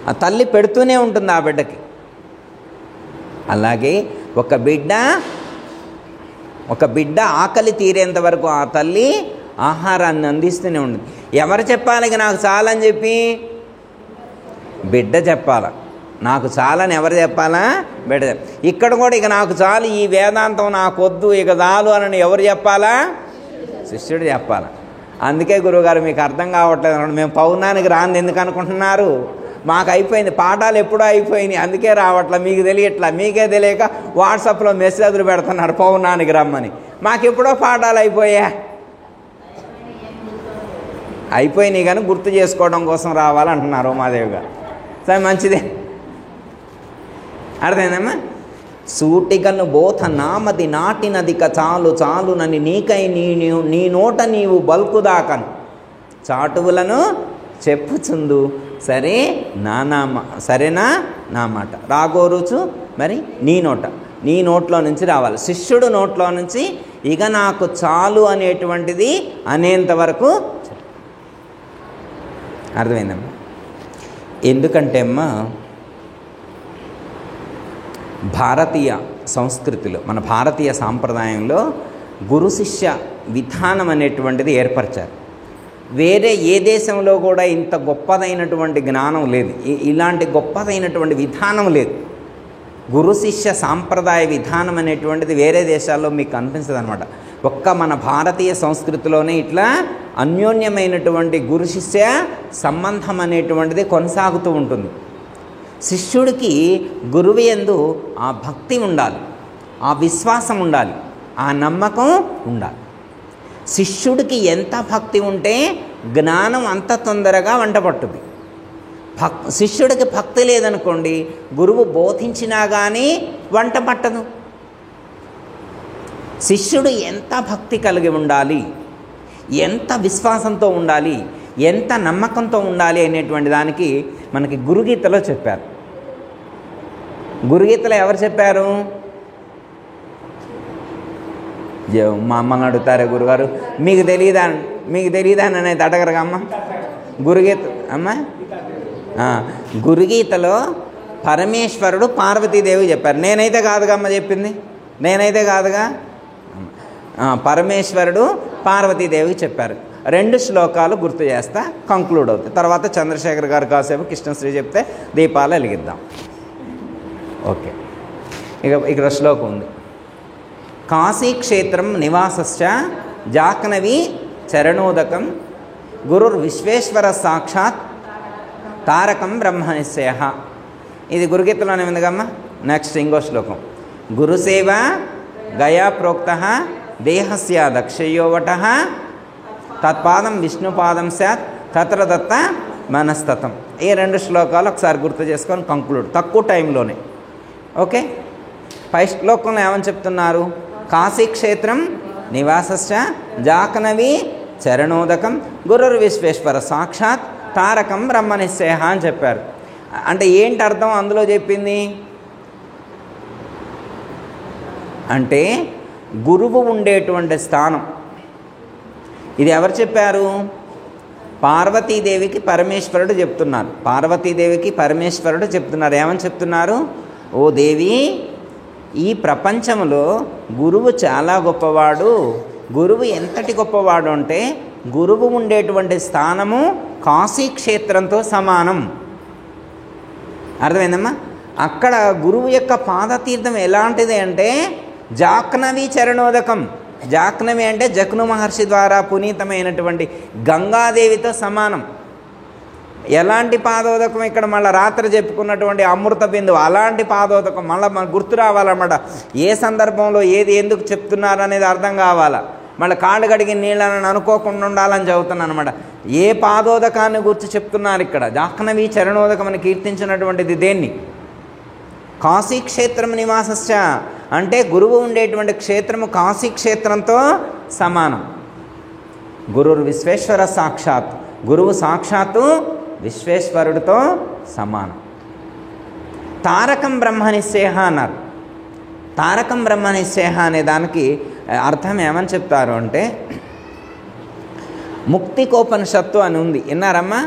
ఆ తల్లి పెడుతూనే ఉంటుంది ఆ బిడ్డకి. అలాగే ఒక బిడ్డ ఆకలి తీరేంత వరకు ఆ తల్లి ఆహారాన్ని అందిస్తూనే ఉంటుంది. ఎవరు చెప్పాలి ఇక నాకు చాలని చెప్పి? బిడ్డ చెప్పాల. నాకు చాలని ఎవరు చెప్పాలా? బిడ్డ. ఇక్కడ కూడా ఇక నాకు చాలు, ఈ వేదాంతం నాకు వద్దు, ఇక చాలు అని ఎవరు చెప్పాలా? శిష్యుడు చెప్పాలి. అందుకే గురువుగారు మీకు అర్థం కావట్లేదు, మేము పౌర్ణానికి రాంది ఎందుకు అనుకుంటున్నారు? మాకు అయిపోయింది, పాఠాలు ఎప్పుడో అయిపోయినాయి, అందుకే రావట్లా, మీకు తెలియట్లా. మీకే తెలియక వాట్సాప్లో మెసేజ్లు పెడుతున్నారు పౌర్ణానికి రమ్మని. మాకు ఎప్పుడో పాఠాలు అయిపోయినాయి కానీ గుర్తు చేసుకోవడం కోసం రావాలంటున్నారు ఉమాదేవి గారు. సరే, మంచిదే, అర్థమైందమ్మా? సూటిగను బోధ నామది నాటినదిక చాలు చాలునని నీకై నీ నోట నీవు బల్కుదాకను చాటువులను చెప్పుచుందు సరేనా నా మాట రాగోరుచు మరి నీ నోట్లో నుంచి రావాలి. శిష్యుడు నోట్లో నుంచి ఇక నాకు చాలు అనేటువంటిది అనేంత వరకు. అర్థమైందమ్మా? ఎందుకంటే అమ్మా, భారతీయ సంస్కృతిలో, మన భారతీయ సాంప్రదాయంలో గురు శిష్య విధానం అనేటువంటిది ఏర్పరిచారు. వేరే ఏ దేశంలో కూడా ఇంత గొప్పదైనటువంటి జ్ఞానం లేదు, ఇలాంటి గొప్పదైనటువంటి విధానం లేదు. గురు శిష్య సాంప్రదాయ విధానం అనేటువంటిది వేరే దేశాల్లో మీకు కనిపించదు అనమాట. ఒక్క మన భారతీయ సంస్కృతిలోనే ఇట్లా అన్యోన్యమైనటువంటి గురు శిష్య సంబంధం అనేటువంటిది కొనసాగుతూ ఉంటుంది. శిష్యుడికి గురువు యందు ఆ భక్తి ఉండాలి, ఆ విశ్వాసం ఉండాలి, ఆ నమ్మకం ఉండాలి. శిష్యుడికి ఎంత భక్తి ఉంటే జ్ఞానం అంత తొందరగా వంటపట్టుద్ది. శిష్యుడికి భక్తి లేదనుకోండి, గురువు బోధించినా కానీ వంట పట్టదు. శిష్యుడు ఎంత భక్తి కలిగి ఉండాలి, ఎంత విశ్వాసంతో ఉండాలి, ఎంత నమ్మకంతో ఉండాలి అనేటువంటి దానికి మనకి గురుగీతలో చెప్పారు. గురుగీతలో ఎవరు చెప్పారు? మా అమ్మని అడుగుతారే గురుగారు, మీకు తెలియదా అనేది అడగరుగా అమ్మ. గురుగీత అమ్మ, గురుగీతలో పరమేశ్వరుడు పార్వతీదేవి చెప్పారు. నేనైతే కాదుగా అమ్మ చెప్పింది, నేనైతే కాదుగా. పరమేశ్వరుడు పార్వతీదేవికి చెప్పారు. 2 శ్లోకాలు గుర్తు చేస్తా, కంక్లూడ్ అవుతాయి. తర్వాత చంద్రశేఖర్ గారు కాసేపు కృష్ణశ్రీ చెప్తే దీపాలు వెలిగిద్దాం. ఓకే, ఇక్కడ శ్లోకం ఉంది. కాశీక్షేత్రం నివాసశ్చ జాహ్నవీ చరణోదకం గురుర్విశ్వేశ్వర సాక్షాత్ తారకం బ్రహ్మనిశ్చయ. ఇది గురుగీతలోనే ఉందిగమ్మ. నెక్స్ట్ ఇంకో శ్లోకం. గురుసేవ గయా ప్రోక్త దేహస్య దక్షయోవట తత్పాదం విష్ణుపాదం స్యాత్ తత్ర దత్త మనస్తతం. ఈ 2 శ్లోకాలు ఒకసారి గుర్తు చేసుకొని కంక్లూడ్, తక్కువ టైంలోనే. ఓకే, పై శ్లోకంలో ఏమని చెప్తున్నారు? కాశీక్షేత్రం నివాసశ్చ జాహ్నవీ చరణోదకం గురుర్విశ్వేశ్వర సాక్షాత్ తారకం బ్రహ్మనిశ్చయ అని చెప్పారు. అంటే ఏంటి అర్థం అందులో చెప్పింది అంటే, గురువు ఉండేటువంటి స్థానం. ఇది ఎవరు చెప్పారు? పార్వతీదేవికి పరమేశ్వరుడు చెప్తున్నారు. పార్వతీదేవికి పరమేశ్వరుడు చెప్తున్నారు. ఏమని చెప్తున్నారు? ఓ దేవి, ఈ ప్రపంచంలో గురువు చాలా గొప్పవాడు. గురువు ఎంతటి గొప్పవాడు అంటే, గురువు ఉండేటువంటి స్థానము కాశీక్షేత్రంతో సమానం. అర్థమైందమ్మా? అక్కడ గురువు యొక్క పాదతీర్థం ఎలాంటిది అంటే జాహ్నవీ చరణోదకం. జాహ్నవి అంటే జక్ను మహర్షి ద్వారా పునీతమైనటువంటి గంగాదేవితో సమానం. ఎలాంటి పాదోదకం? ఇక్కడ మళ్ళీ రాత్రి చెప్పుకున్నటువంటి అమృత బిందువు అలాంటి పాదోదకం. మళ్ళీ మనకు గుర్తు రావాలన్నమాట. ఏ సందర్భంలో ఏది ఎందుకు చెప్తున్నారు అనేది అర్థం కావాలా. మళ్ళీ కాళ్ళు కడిగిన నీళ్ళని అనుకోకుండా ఉండాలని చదువుతున్నాను అనమాట. ఏ పాదోదకాన్ని గుర్తు చెప్తున్నారు ఇక్కడ? జాహ్నవీ చరణోదకం అని కీర్తించినటువంటిది దేన్ని? కాశీక్షేత్రం నివాసశ్చ అంటే గురువు ఉండేటువంటి క్షేత్రము కాశీక్షేత్రంతో సమానం. గురువు విశ్వేశ్వర సాక్షాత్, గురువు సాక్షాత్తు విశ్వేశ్వరుడితో సమానం. తారకం బ్రహ్మ నిశ్చయ అన్నారు. తారకం బ్రహ్మ నిశ్చయ అనే దానికి అర్థం ఏమని చెప్తారు అంటే, ముక్తికోపనిషత్తు అని ఉంది. విన్నారమ్మా?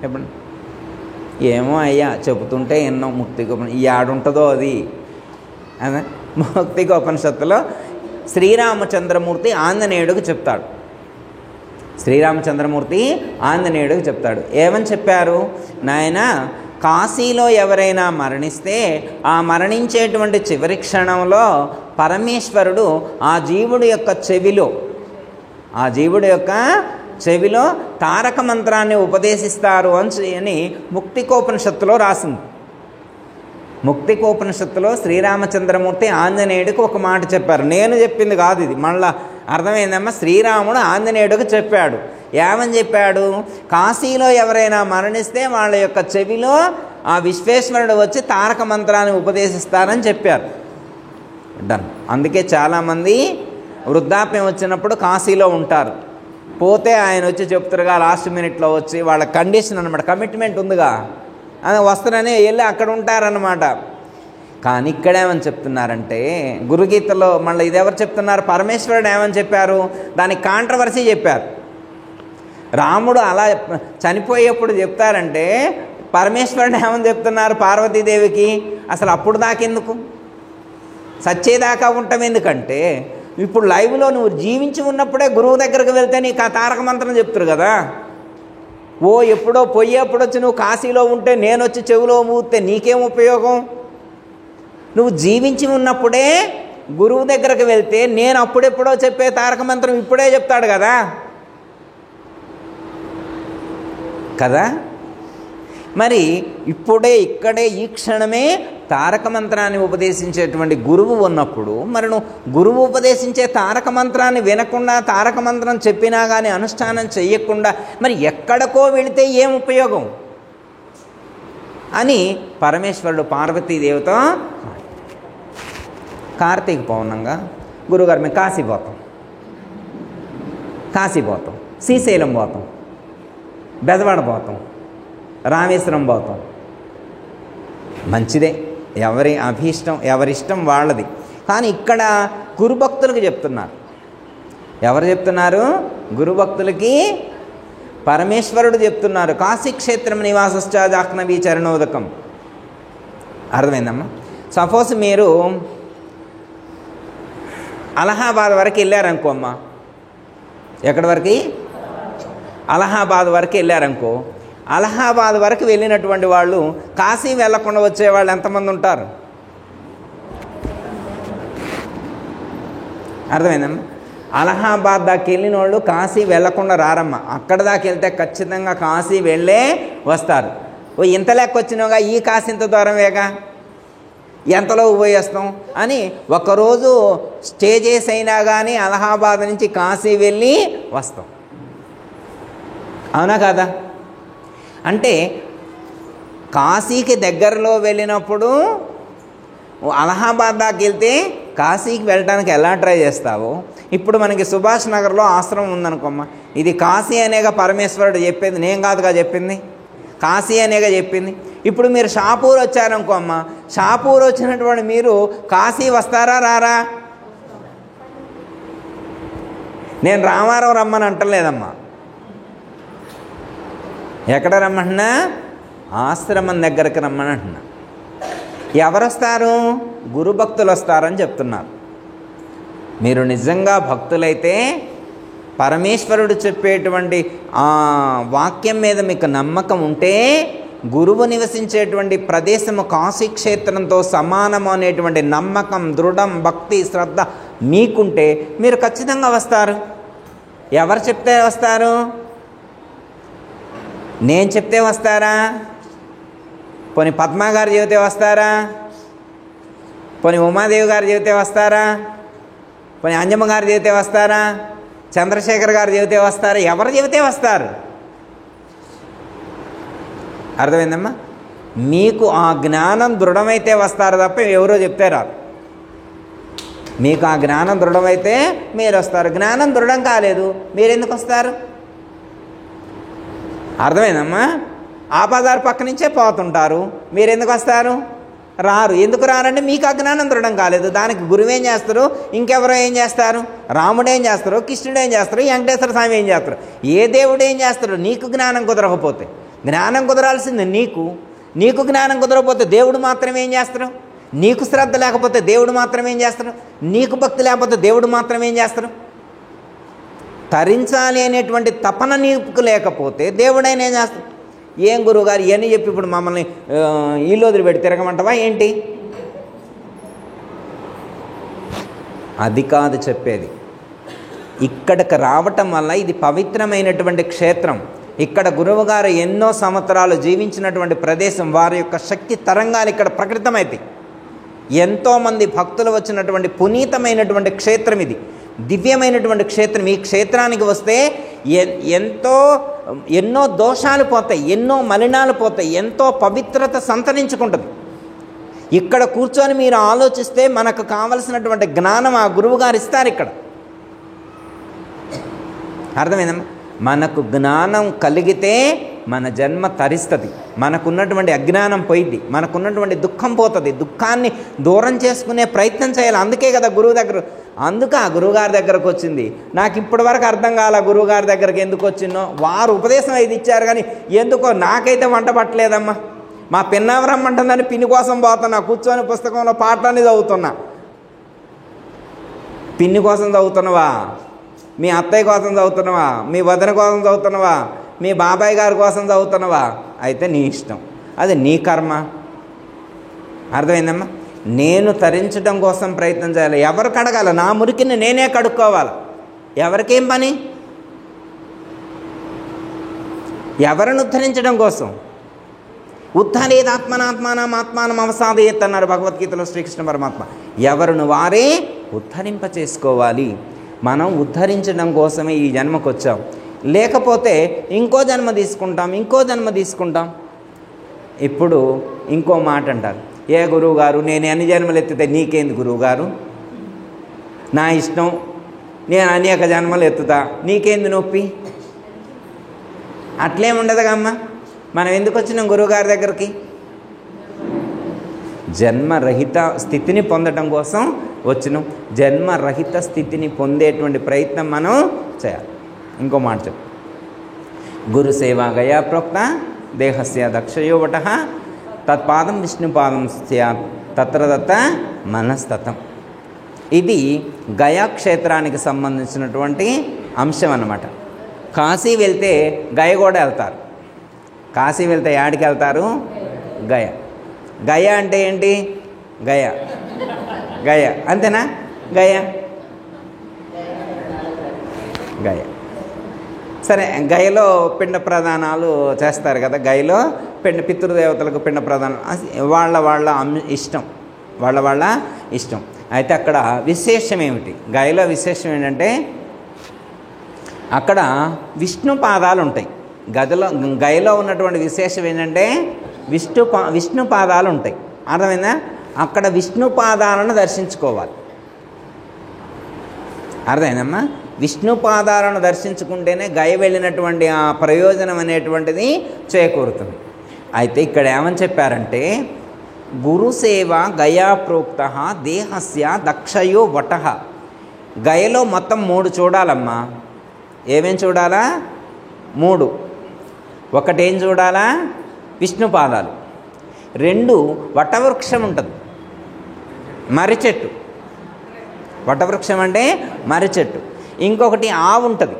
ఎప్పుడు? ఏమో అయ్యా చెబుతుంటే ఎన్నో ముక్తికోపని ఈ ఆడుంటుందో అది. ముక్తికోపనిషత్తులో శ్రీరామచంద్రమూర్తి ఆంజనేయుడికి చెప్తాడు. శ్రీరామచంద్రమూర్తి ఆంజనేయుడికి చెప్తాడు. ఏమని చెప్పారు? నాయన, కాశీలో ఎవరైనా మరణిస్తే ఆ మరణించేటువంటి చివరి క్షణంలో పరమేశ్వరుడు ఆ జీవుడి యొక్క చెవిలో తారక మంత్రాన్ని ఉపదేశిస్తారు అని ముక్తికోపనిషత్తులో రాసింది. ముక్తికోపనిషత్తులో శ్రీరామచంద్రమూర్తి ఆంజనేయుడికి ఒక మాట చెప్పారు. నేను చెప్పింది కాదు ఇది. మళ్ళా అర్థమైందమ్మా? శ్రీరాముడు ఆంజనేయుడికి చెప్పాడు. ఏమని చెప్పాడు? కాశీలో ఎవరైనా మరణిస్తే వాళ్ళ యొక్క చెవిలో ఆ విశ్వేశ్వరుడు వచ్చి తారక మంత్రాన్ని ఉపదేశిస్తారని చెప్పారు. డన్. అందుకే చాలామంది వృద్ధాప్యం వచ్చినప్పుడు కాశీలో ఉంటారు. పోతే ఆయన వచ్చి చెప్తారుగా లాస్ట్ మినిట్లో వచ్చి, వాళ్ళ కండిషన్ అనమాట, కమిట్మెంట్ ఉందిగా, అని వస్తారని వెళ్ళి అక్కడ ఉంటారన్నమాట. కానీ ఇక్కడేమని చెప్తున్నారంటే, గురుగీతలో మళ్ళీ ఇది ఎవరు చెప్తున్నారు? పరమేశ్వరుడు ఏమని చెప్పారు? దానికి కాంట్రవర్సీ చెప్పారు. రాముడు అలా చనిపోయేప్పుడు చెప్తారంటే, పరమేశ్వరుడు ఏమని చెప్తున్నారు పార్వతీదేవికి? అసలు అప్పుడు దాకెందుకు, సచ్చేదాకా ఉంటాం ఎందుకంటే, ఇప్పుడు లైవ్లో నువ్వు జీవించి ఉన్నప్పుడే గురువు దగ్గరకు వెళ్తే నీకు ఆ తారక మంత్రం చెప్తారు కదా. ఓ ఎప్పుడో పోయేప్పుడు వచ్చి నువ్వు కాశీలో ఉంటే నేను వచ్చి చెవిలో మూస్తే నీకేం ఉపయోగం? నువ్వు జీవించి ఉన్నప్పుడే గురువు దగ్గరకు వెళ్తే నేను అప్పుడెప్పుడో చెప్పే తారక మంత్రం ఇప్పుడే చెప్తాడు కదా కదా. మరి ఇప్పుడే ఇక్కడే ఈ క్షణమే తారక మంత్రాన్ని ఉపదేశించేటువంటి గురువు ఉన్నప్పుడు, మరి నువ్వు గురువు ఉపదేశించే తారక మంత్రాన్ని వినకుండా, తారక మంత్రం చెప్పినా కానీ అనుష్ఠానం చెయ్యకుండా మరి ఎక్కడికో వెళితే ఏం ఉపయోగం అని పరమేశ్వరుడు పార్వతీదేవితో కార్తీక పౌర్ణంగా గురుగారు మేము కాశీ పోతాం, శ్రీశైలం పోతాం, బెజవాడ పోతాం, రామేశ్వరం పోతాం. మంచిదే, ఎవరి అభీష్టం ఎవరిష్టం వాళ్ళది. కానీ ఇక్కడ గురుభక్తులకు చెప్తున్నారు. ఎవరు చెప్తున్నారు? గురుభక్తులకి పరమేశ్వరుడు చెప్తున్నారు. కాశీక్షేత్రం నివాసశ్చ జాహ్నవీ చరణోదకం. అర్థమైందమ్మా? సపోజ్ మీరు అలహాబాద్ వరకు వెళ్ళారనుకో అమ్మా, ఎక్కడి వరకు? అలహాబాద్ వరకు వెళ్ళారనుకో, అలహాబాద్ వరకు వెళ్ళినటువంటి వాళ్ళు కాశీ వెళ్ళకుండా వచ్చేవాళ్ళు ఎంతమంది ఉంటారు? అర్థమైందమ్మా? అలహాబాద్ దాకా వెళ్ళిన వాళ్ళు కాశీ వెళ్ళకుండా రారమ్మా. అక్కడ దాకా వెళ్తే ఖచ్చితంగా కాశీ వెళ్ళే వస్తారు. ఓ ఇంత లెక్క వచ్చినావుగా, ఈ కాశీ ఇంత దూరమేగా, ఎంతలో పోయేస్తాం అని ఒకరోజు స్టే చేసి అయినా కానీ అలహాబాద్ నుంచి కాశీ వెళ్ళి వస్తాం. అవునా కాదా? అంటే కాశీకి దగ్గరలో వెళ్ళినప్పుడు అలహాబాద్ దాకా వెళ్తే కాశీకి వెళ్ళడానికి ఎలా ట్రై చేస్తావో, ఇప్పుడు మనకి సుభాష్ నగర్లో ఆశ్రమం ఉందనుకోమ్మా, ఇది కాశీ అనేగా పరమేశ్వరుడు చెప్పింది, నేను కాదుగా చెప్పింది, కాశీ అనేగా చెప్పింది. ఇప్పుడు మీరు షాపూర్ వచ్చారనుకో అమ్మ, షాపూర్ వచ్చినటువంటి మీరు కాశీ వస్తారా రారా? నేను రామారావు రమ్మని అంటలేదమ్మా. ఎక్కడ రమ్మంటున్నా? ఆశ్రమం దగ్గరికి రమ్మని అంటున్నా. ఎవరు వస్తారు? గురుభక్తులు వస్తారని చెప్తున్నారు. మీరు నిజంగా భక్తులైతే పరమేశ్వరుడు చెప్పేటువంటి ఆ వాక్యం మీద మీకు నమ్మకం ఉంటే, గురువు నివసించేటువంటి ప్రదేశము కాశీక్షేత్రంతో సమానము అనేటువంటి నమ్మకం, దృఢం, భక్తి, శ్రద్ధ మీకుంటే మీరు ఖచ్చితంగా వస్తారు. ఎవరు చెప్తే వస్తారు? నేను చెప్తే వస్తారా? పోనీ పద్మా గారు చెబితే వస్తారా? పోనీ ఉమాదేవి గారు చెబితే వస్తారా? పోనీ అంజమ్మ గారు చెబితే వస్తారా? చంద్రశేఖర్ గారు చెబితే వస్తారా? ఎవరు చెబితే వస్తారు? అర్థమైందమ్మా? మీకు ఆ జ్ఞానం దృఢమైతే వస్తారు తప్ప ఎవరో చెప్తే రారు. మీకు ఆ జ్ఞానం దృఢమైతే మీరు వస్తారు. జ్ఞానం దృఢం కాలేదు, మీరు ఎందుకు వస్తారు? అర్థమైందమ్మా? ఆ బజారు పక్క నుంచే పోతుంటారు, మీరు ఎందుకు వస్తారు? రారు. ఎందుకు రారంటే మీకు ఆ జ్ఞానం దృఢం కాలేదు. దానికి గురువు ఏం చేస్తారు? ఇంకెవరో ఏం చేస్తారు? రాముడు ఏం చేస్తారు? కృష్ణుడు ఏం చేస్తారు? వెంకటేశ్వర స్వామి ఏం చేస్తారు? ఏ దేవుడు ఏం చేస్తారు? నీకు జ్ఞానం కుదరకపోతే. జ్ఞానం కుదరాల్సింది నీకు జ్ఞానం కుదరకపోతే దేవుడు మాత్రమే ఏం చేస్తారు? నీకు శ్రద్ధ లేకపోతే దేవుడు మాత్రమే ఏం చేస్తారు? నీకు భక్తి లేకపోతే దేవుడు మాత్రమే ఏం చేస్తారు? తరించాలి అనేటువంటి తపన నీకు లేకపోతే దేవుడైనా ఏం చేస్తారు? ఏం గురువుగారు ఇవన్నీ చెప్పి ఇప్పుడు మమ్మల్ని ఇల్లు వదిలిపెట్టి తిరగమంటావా ఏంటి? అది కాదు చెప్పేది. ఇక్కడికి రావటం వల్ల ఇది పవిత్రమైనటువంటి క్షేత్రం. ఇక్కడ గురువుగారు ఎన్నో సంవత్సరాలు జీవించినటువంటి ప్రదేశం. వారి యొక్క శక్తి తరంగాలు ఇక్కడ ప్రకటితమైతాయి. ఎంతోమంది భక్తులు వచ్చినటువంటి పునీతమైనటువంటి క్షేత్రం ఇది. దివ్యమైనటువంటి క్షేత్రం. ఈ క్షేత్రానికి వస్తే ఎన్నో దోషాలు పోతాయి, ఎన్నో మలినాలు పోతాయి, ఎంతో పవిత్రత సంతరించుకుంటుంది. ఇక్కడ కూర్చొని మీరు ఆలోచిస్తే మనకు కావలసినటువంటి జ్ఞానం ఆ గురువుగారు ఇస్తారు ఇక్కడ. అర్థమైందమ్మా? మనకు జ్ఞానం కలిగితే మన జన్మ తరిస్తుంది. మనకున్నటువంటి అజ్ఞానం పోయిద్ది, మనకున్నటువంటి దుఃఖం పోతుంది. దుఃఖాన్ని దూరం చేసుకునే ప్రయత్నం చేయాలి. అందుకే కదా అందుకే ఆ గురువుగారి దగ్గరకు వచ్చింది. నాకు ఇప్పటి వరకు అర్థం కాల గురువుగారి దగ్గరికి ఎందుకు వచ్చిందో. వారు ఉపదేశం అయితే ఇచ్చారు, కానీ ఎందుకో నాకైతే వంట పట్టలేదమ్మా. మా పిన్నవరమ్మంటుందని పిన్ని కోసం పోతున్నా, కూర్చొని పుస్తకంలో పాటలని చదువుతున్నా. పిన్ని కోసం చదువుతున్నావా? మీ అత్తయ్య కోసం చదువుతున్నావా? మీ వదిన కోసం చదువుతున్నావా? మీ బాబాయ్ గారి కోసం చదువుతున్నావా? అయితే నీ ఇష్టం, అది నీ కర్మ. అర్థమైందమ్మా? నేను తరించడం కోసం ప్రయత్నం చేయాలి. ఎవరు కడగాలి? నా మురికిని నేనే కడుక్కోవాలి. ఎవరికేం పని? ఎవరిని ఉద్ధరించడం కోసం. ఉద్ధరేదాత్మనాత్మానం ఆత్మానం అవసాదయేత్ అన్నారు భగవద్గీతలో శ్రీకృష్ణ పరమాత్మ. ఎవరిని వారే ఉద్ధరింప చేసుకోవాలి. మనం ఉద్ధరించడం కోసమే ఈ జన్మకు వచ్చాం. లేకపోతే ఇంకో జన్మ తీసుకుంటాం. ఇప్పుడు ఇంకో మాట అంటారు, ఏ గురువుగారు నేను ఎన్ని జన్మలు ఎత్తితే నీకేంది గురువుగారు? నా ఇష్టం, నేను అనేక జన్మలు ఎత్తుతా, నీకేంది నొప్పి? అట్లేముండదుగా అమ్మ. మనం ఎందుకు వచ్చినాం గురువుగారి దగ్గరికి? జన్మరహిత స్థితిని పొందడం కోసం వచ్చినాం. జన్మరహిత స్థితిని పొందేటువంటి ప్రయత్నం మనం చేయాలి. ఇంకో మాట చెప్పు, గురు సేవా గయా ప్రోక్త దేహస్య దక్షయోవట తత్పాదం విష్ణుపాదం స్యాత్ తత్ర దత్త మనస్తతం. ఇది గయా క్షేత్రానికి సంబంధించినటువంటి అంశం అన్నమాట. కాశీ వెళ్తే గయ కూడా వెళ్తారు. కాశీ వెళ్తే యాడికి వెళ్తారు? గయ. గయ అంటే ఏంటి? గయ అంతేనా? గయ సరే. గయలో పిండ ప్రదానాలు చేస్తారు కదా. గయలో పితృదేవతలకు పిండ ప్రదానం వాళ్ళ ఇష్టం. అయితే అక్కడ విశేషం ఏమిటి? గయలో విశేషం ఏంటంటే అక్కడ విష్ణు పాదాలు ఉంటాయి. గయలో ఉన్నటువంటి విశేషం ఏంటంటే విష్ణు పాదాలు ఉంటాయి. అర్థమైందా? అక్కడ విష్ణు పాదాలను దర్శించుకోవాలి. అర్థమైందమ్మా? విష్ణు పాదాలను దర్శించుకుంటేనే గయ వెళ్ళినటువంటి ఆ ప్రయోజనం అనేటువంటిది చేకూరుతుంది. అయితే ఇక్కడ ఏమని చెప్పారంటే, గురుసేవ గయా ప్రోక్త దేహస్య దక్షయో వట. గయలో మొత్తం 3 చూడాలమ్మా. ఏమేం చూడాలా? 3. ఒకటేం చూడాలా? విష్ణు పాదాలు. 2 వటవృక్షం ఉంటుంది, మర్రి చెట్టు. వటవృక్షం అంటే మర్రి చెట్టు. ఇంకొకటి ఆవు ఉంటుంది,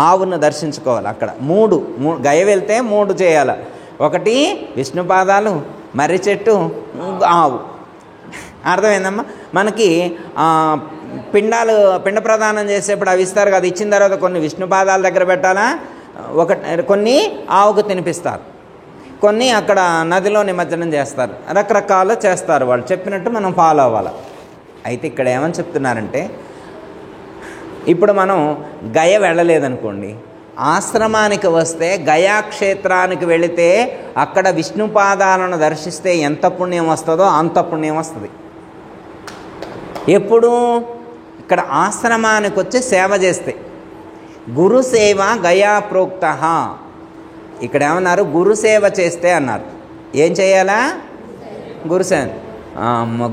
ఆవును దర్శించుకోవాలి. అక్కడ 3 గయ వెళ్తే 3 చేయాలి. ఒకటి విష్ణు పాదాలు, మర్రి చెట్టు, ఆవు. అర్థమైందమ్మా? మనకి పిండ ప్రదానం చేసేప్పుడు అవి ఇస్తారు కదా. ఇచ్చిన తర్వాత కొన్ని విష్ణు పాదాల దగ్గర పెట్టాలా, కొన్ని ఆవుకు తినిపిస్తారు, కొన్ని అక్కడ నదిలో నిమజ్జనం చేస్తారు, రకరకాలు చేస్తారు. వాళ్ళు చెప్పినట్టు మనం ఫాలో అవ్వాలి. అయితే ఇక్కడ ఏమని చెప్తున్నారంటే, ఇప్పుడు మనం గయ వెళ్ళలేదనుకోండి, ఆశ్రమానికి వస్తే గయా క్షేత్రానికి వెళితే అక్కడ విష్ణుపాదాలను దర్శిస్తే ఎంత పుణ్యం వస్తుందో అంత పుణ్యం వస్తుంది. ఎప్పుడు ఇక్కడ ఆశ్రమానికి వచ్చి సేవ చేస్తే, గురు సేవ గయా ప్రోక్త. ఇక్కడ ఏమన్నారు? గురుసేవ చేస్తే అన్నారు. ఏం చేయాలా? గురుసేవ.